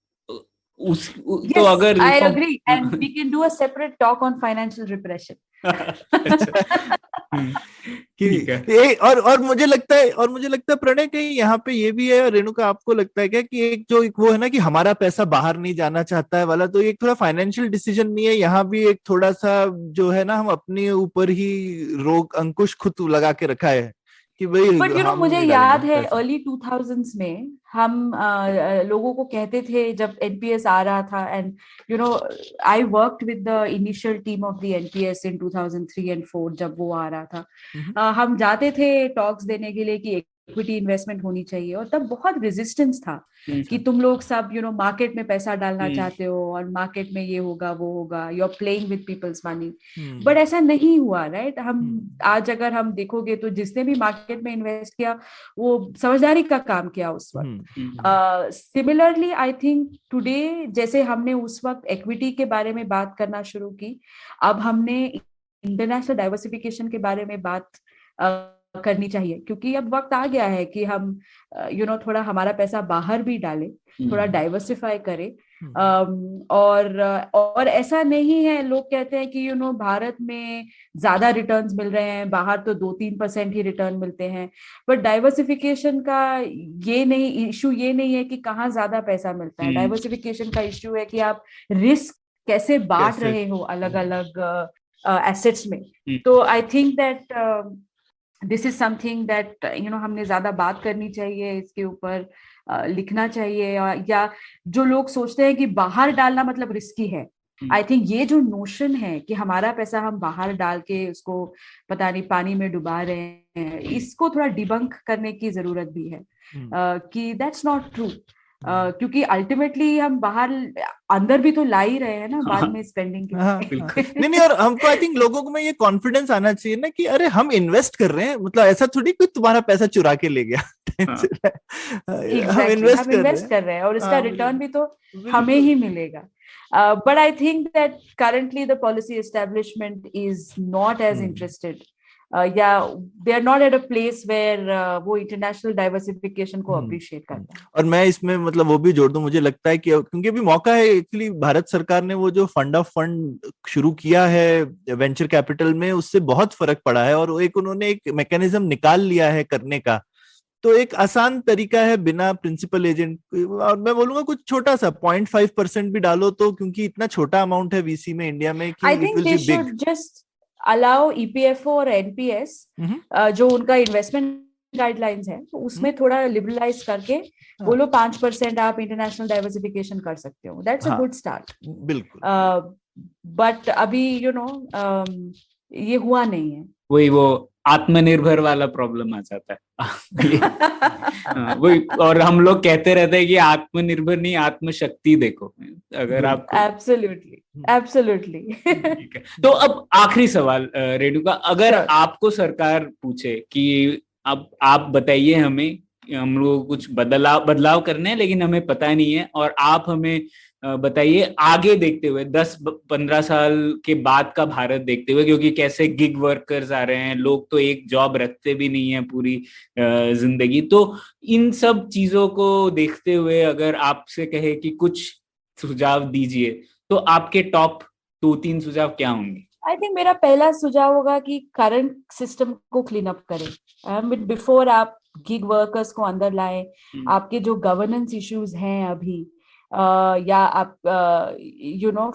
तो अगर I agree, and we can do a separate talk on financial repression. और मुझे लगता है प्रणय, कहीं यहाँ पे ये भी है, और रेणुका आपको लगता है क्या कि एक जो वो है ना कि हमारा पैसा बाहर नहीं जाना चाहता है वाला, तो एक थोड़ा फाइनेंशियल डिसीजन नहीं है यहाँ भी, एक थोड़ा सा जो है ना हम अपने ऊपर ही रोक अंकुश खुद लगा के रखा है कि भाई. बट मुझे याद है अर्ली 2000s में हम लोगों को कहते थे जब एनपीएस आ रहा था, and I worked with the initial team of the NPS in 2003 and 4 जब वो आ रहा था. हम जाते थे टॉक्स देने के लिए कि इक्विटी इन्वेस्टमेंट होनी चाहिए, और तब बहुत रेजिस्टेंस था कि तुम लोग सब मार्केट में पैसा डालना चाहते हो, और मार्केट में ये होगा वो होगा, you are playing with people's money. But ऐसा नहीं हुआ, राइट. हम आज अगर हम देखोगे तो जिसने भी मार्केट में इन्वेस्ट किया वो समझदारी का काम किया उस वक्त. सिमिलरली आई थिंक टुडे, जैसे हमने उस वक्त इक्विटी के बारे में बात करना शुरू की, अब हमने इंटरनेशनल डाइवर्सिफिकेशन के बारे में बात करनी चाहिए, क्योंकि अब वक्त आ गया है कि हम थोड़ा हमारा पैसा बाहर भी डालें, थोड़ा डाइवर्सिफाई करें। और ऐसा नहीं है, लोग कहते हैं कि भारत में ज्यादा रिटर्न्स मिल रहे हैं, बाहर तो 2-3% ही रिटर्न मिलते हैं। बट डाइवर्सिफिकेशन का ये नहीं है कि कहाँ ज्यादा पैसा मिलता है। डाइवर्सिफिकेशन का इश्यू है कि आप रिस्क कैसे बांट रहे हो अलग अलग एसेट्स में। तो आई think that this is something that हमने ज्यादा बात करनी चाहिए, इसके ऊपर लिखना चाहिए। या जो लोग सोचते हैं कि बाहर डालना मतलब रिस्की है, आई थिंक ये जो नोशन है कि हमारा पैसा हम बाहर डाल के उसको पता नहीं पानी में डुबा रहे हैं, इसको थोड़ा डिबंक करने की जरूरत भी है कि दैट्स नॉट ट्रू। क्योंकि अल्टीमेटली हम बाहर अंदर भी तो ला ही रहे हैं ना बाद में स्पेंडिंग के। नहीं, और हमको आई थिंक लोगों में ये कॉन्फिडेंस आना चाहिए ना कि अरे हम इन्वेस्ट कर रहे हैं, मतलब ऐसा थोड़ी कोई तुम्हारा पैसा चुरा के ले गया। हम इन्वेस्ट कर रहे हैं और इसका रिटर्न भी तो हमें ही मिलेगा। But I think that currently the policy establishment is not as interested. They are not at a place where वो इंटरनेशनल डाइवर्सिफिकेशन को अप्रिशिएट करता है। और मैं इसमें मतलब वो भी जोड़ दूं, मुझे लगता है कि क्योंकि अभी मौका है एक्चुअली, भारत सरकार ने वो जो फंड ऑफ फंड शुरू किया है वेंचर कैपिटल में, उससे बहुत फर्क पड़ा है और एक उन्होंने एक मैकेनिज्म निकाल लिया है करने का। तो एक आसान तरीका है बिना प्रिंसिपल एजेंट, और मैं बोलूंगा कुछ छोटा सा 0.5% भी डालो तो, क्योंकि इतना छोटा अमाउंट है वीसी में इंडिया में कि I think they should just allow EPFO और एनपीएस जो उनका इन्वेस्टमेंट गाइडलाइंस है उसमें थोड़ा लिबरलाइज करके बोलो 5% आप इंटरनेशनल डाइवर्सिफिकेशन कर सकते हो। That's a good start. बिल्कुल। बट अभी ये हुआ नहीं है। वही वो आत्मनिर्भर वाला प्रॉब्लम आ जाता है। वही, और हम लोग कहते रहते हैं कि आत्मनिर्भर नहीं आत्मशक्ति देखो। अगर आप एब्सोल्युटली तो अब आखिरी सवाल रेणुका, अगर आपको सरकार पूछे कि अब आप बताइए हमें, हम लोग कुछ बदलाव करने हैं लेकिन हमें पता नहीं है, और आप हमें बताइए आगे देखते हुए 10-15 साल के बाद का भारत देखते हुए, क्योंकि कैसे गिग वर्कर्स आ रहे हैं, लोग तो एक जॉब रखते भी नहीं है पूरी जिंदगी। तो इन सब चीजों को देखते हुए अगर आपसे कहे कि कुछ सुझाव दीजिए, तो आपके टॉप 2-3 सुझाव क्या होंगे? आई थिंक मेरा पहला सुझाव होगा कि करंट सिस्टम को क्लीन अप करें बिफोर आप गिग वर्कर्स को अंदर लाएं। आपके जो गवर्नेंस इश्यूज हैं अभी या आप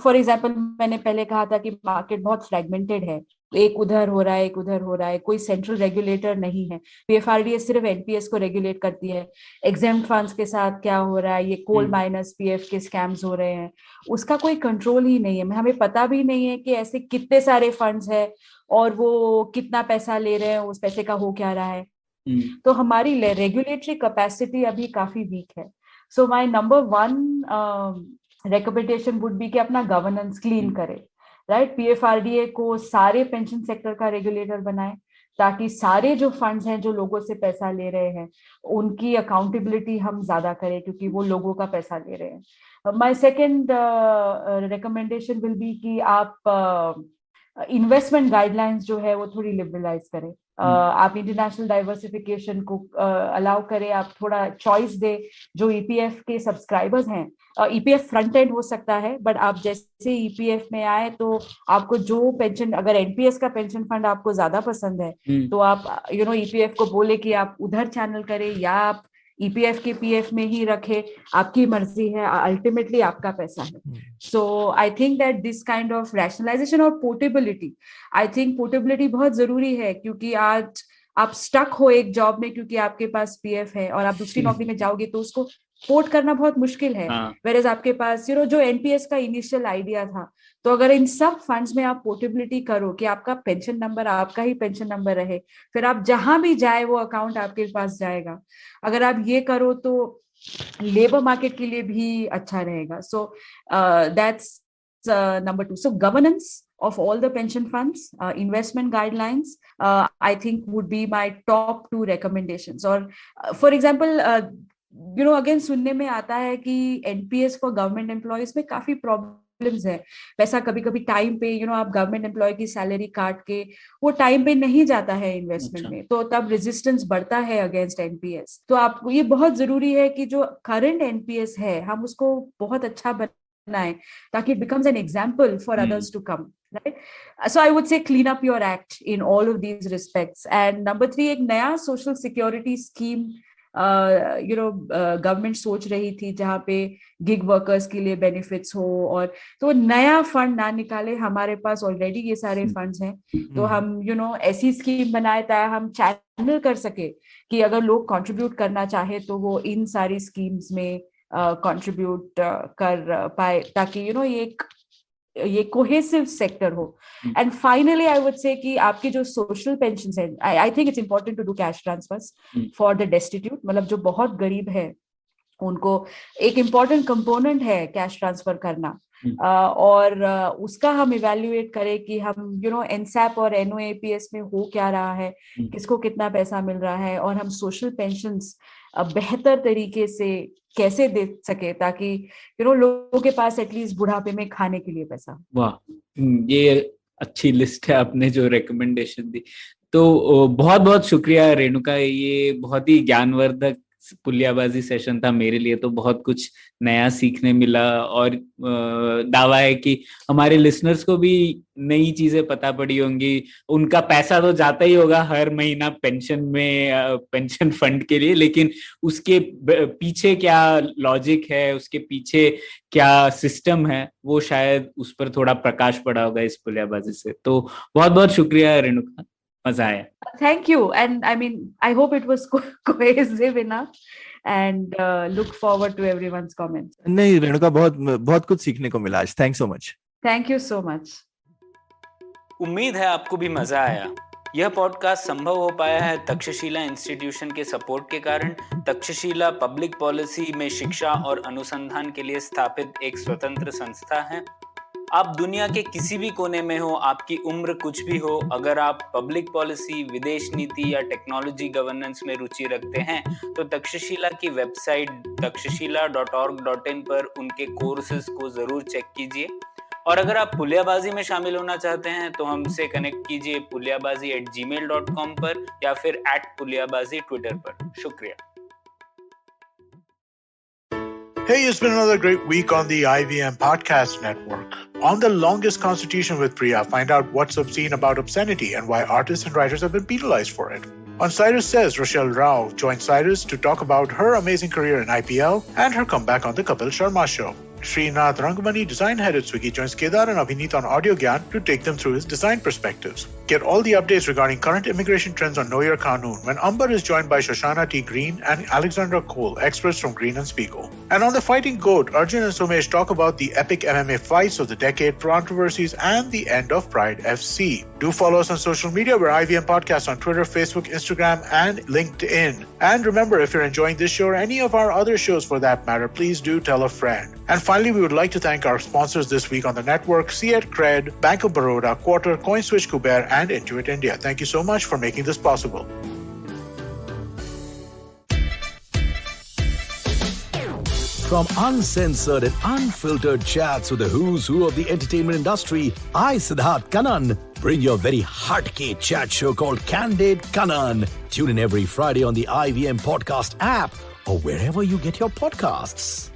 फॉर एग्जांपल मैंने पहले कहा था कि मार्केट बहुत फ्रेगमेंटेड है, एक उधर हो रहा है एक उधर हो रहा है, कोई सेंट्रल रेगुलेटर नहीं है। पीएफआरडीए सिर्फ एनपीएस को रेगुलेट करती है। एग्जेम्प्ट फंड्स के साथ क्या हो रहा है, ये कोल माइनस पीएफ के स्कैम्स हो रहे हैं, उसका कोई कंट्रोल ही नहीं है। हमें पता भी नहीं है कि ऐसे कितने सारे फंड्स है और वो कितना पैसा ले रहे हैं, उस पैसे का हो क्या रहा है। तो हमारी रेगुलेटरी कैपेसिटी अभी काफी वीक है। So my number one recommendation would be कि अपना गवर्नेंस क्लीन करे, राइट। पीएफआरडीए को सारे पेंशन सेक्टर का रेगुलेटर बनाए ताकि सारे जो फंड्स हैं जो लोगों से पैसा ले रहे हैं उनकी अकाउंटेबिलिटी हम ज्यादा करें, क्योंकि वो लोगों का पैसा ले रहे हैं। My second recommendation will be कि आप इन्वेस्टमेंट गाइडलाइंस जो है वो थोड़ी लिबरलाइज करें। आप इंटरनेशनल डाइवर्सिफिकेशन को अलाउ करें, आप थोड़ा चॉइस दे जो ईपीएफ के सब्सक्राइबर्स हैं। ईपीएफ फ्रंट एंड हो सकता है, बट आप जैसे ईपीएफ में आए तो आपको जो पेंशन, अगर एनपीएस का पेंशन फंड आपको ज्यादा पसंद है तो आप ईपीएफ को बोले कि आप उधर चैनल करें या आप ईपीएफ के पीएफ में ही रखे, आपकी मर्जी है, अल्टीमेटली आपका पैसा है। So I think that this kind of rationalisation और पोर्टेबिलिटी, आई थिंक पोर्टेबिलिटी बहुत जरूरी है, क्योंकि आज आप स्टक हो एक जॉब में क्योंकि आपके पास पीएफ है और आप दूसरी नौकरी में जाओगे तो उसको पोर्ट करना बहुत मुश्किल है। वेरेज आपके पास जो एनपीएस का इनिशियल आइडिया था, तो अगर इन सब फंड्स में आप पोर्टेबिलिटी करो कि आपका पेंशन नंबर आपका ही पेंशन नंबर रहे, फिर आप जहां भी जाए वो अकाउंट आपके पास जाएगा। अगर आप ये करो तो लेबर मार्केट के लिए भी अच्छा रहेगा। So that's number 2. So governance of all the pension funds, investment guidelines, I think would be my top 2 recommendations. Or for example, again सुनने में आता है कि एनपीएस फॉर गवर्नमेंट एम्प्लॉइज में काफी प्रॉब्लम प्रॉब्लम्स है, पैसा कभी कभी टाइम पे आप गवर्नमेंट एम्प्लॉय की सैलरी काट के वो टाइम पे नहीं जाता है इन्वेस्टमेंट में, तो तब रेजिस्टेंस बढ़ता है अगेंस्ट एनपीएस। तो आपको ये बहुत जरूरी है कि जो करंट एनपीएस है हम उसको बहुत अच्छा बनाएं ताकि it becomes an example for others to come, right? So I would say clean up your act in all of these respects. And number 3, एक नया social security scheme गवर्नमेंट सोच रही थी जहाँ पे गिग वर्कर्स के लिए बेनिफिट्स हो, और तो नया फंड ना निकाले, हमारे पास ऑलरेडी ये सारे फंड्स हैं, तो हम ऐसी स्कीम बनाए ताकि हम चैनल कर सके कि अगर लोग कंट्रीब्यूट करना चाहे तो वो इन सारी स्कीम्स में कंट्रीब्यूट कर पाए, ताकि ये कोहेसिव सेक्टर हो। And finally I would say कि आपकी जो सोशल पेंशन है, I think it's important to do cash transfers for the destitute, मतलब जो बहुत गरीब है उनको एक इम्पॉर्टेंट कंपोनेंट है कैश ट्रांसफर करना। और उसका हम इवेल्युएट करें कि हम एनसैप और एनओएपीएस में हो क्या रहा है, किसको कितना पैसा मिल रहा है, और हम सोशल पेंशन्स बेहतर तरीके से कैसे दे सके ताकि लोगों के पास एटलीस्ट बुढ़ापे में खाने के लिए पैसा। वाह, ये अच्छी लिस्ट है आपने जो रिकमेंडेशन दी। तो बहुत बहुत शुक्रिया रेणुका, ये बहुत ही ज्ञानवर्धक पुलियाबाजी सेशन था मेरे लिए, तो बहुत कुछ नया सीखने मिला, और दावा है कि हमारे लिसनर्स को भी नई चीजें पता पड़ी होंगी। उनका पैसा तो जाता ही होगा हर महीना पेंशन में, पेंशन फंड के लिए, लेकिन उसके पीछे क्या लॉजिक है, उसके पीछे क्या सिस्टम है, वो शायद उस पर थोड़ा प्रकाश पड़ा होगा इस पुलियाबाजी से। तो बहुत बहुत शुक्रिया रेणुका, मजा आया। Thank you, and I mean I hope it was cohesive enough, and look forward to everyone's comments. नहीं रेणुका, बहुत कुछ सीखने को मिला आज। Thanks so much. Thank you so much. उम्मीद है आपको भी मजा आया। यह पॉडकास्ट संभव हो पाया है तक्षशिला इंस्टीट्यूशन के सपोर्ट के कारण। तक्षशिला पब्लिक पॉलिसी में शिक्षा और अनुसंधान के लिए स्थापित एक स्वतंत्र संस्था है। आप दुनिया के किसी भी कोने में हो, आपकी उम्र कुछ भी हो, अगर आप पब्लिक पॉलिसी, विदेश नीति या टेक्नोलॉजी गवर्नेंस में रुचि रखते हैं तो तक्षशिला की वेबसाइट takshashila.org.in पर उनके कोर्सेज को जरूर चेक कीजिए। और अगर आप पुलियाबाजी में शामिल होना चाहते हैं तो हमसे कनेक्ट कीजिए puliyabazi@gmail.com पर या फिर @puliyabazi ट्विटर पर। शुक्रिया। Hey, it's been another great week on the IVM Podcast Network. On The Longest Constitution with Priya, find out what's obscene about obscenity and why artists and writers have been penalized for it. On Cyrus Says, Rochelle Rao joined Cyrus to talk about her amazing career in IPL and her comeback on The Kapil Sharma Show. Srinath Rangamani, design head at Swiggy, joins Kedar and Abhineet on Audio Gyan to take them through his design perspectives. Get all the updates regarding current immigration trends on Know Your Kanun when Amber is joined by Shoshana T. Green and Alexandra Cole, experts from Green and Spiegel. And on The Fighting Goat, Arjun and Somesh talk about the epic MMA fights of the decade, controversies, and the end of Pride FC. Do follow us on social media. We're IVM Podcast on Twitter, Facebook, Instagram, and LinkedIn. And remember, if you're enjoying this show or any of our other shows for that matter, please do tell a friend. And finally, we would like to thank our sponsors this week on the network, Ciet Cred, Bank of Baroda, Quarter, CoinSwitch Kuber, and Intuit India. Thank you so much for making this possible. From uncensored and unfiltered chats with the who's who of the entertainment industry, I, Siddharth Kannan, bring your very hardcore chat show called Candid Kannan. Tune in every Friday on the IVM Podcast app or wherever you get your podcasts.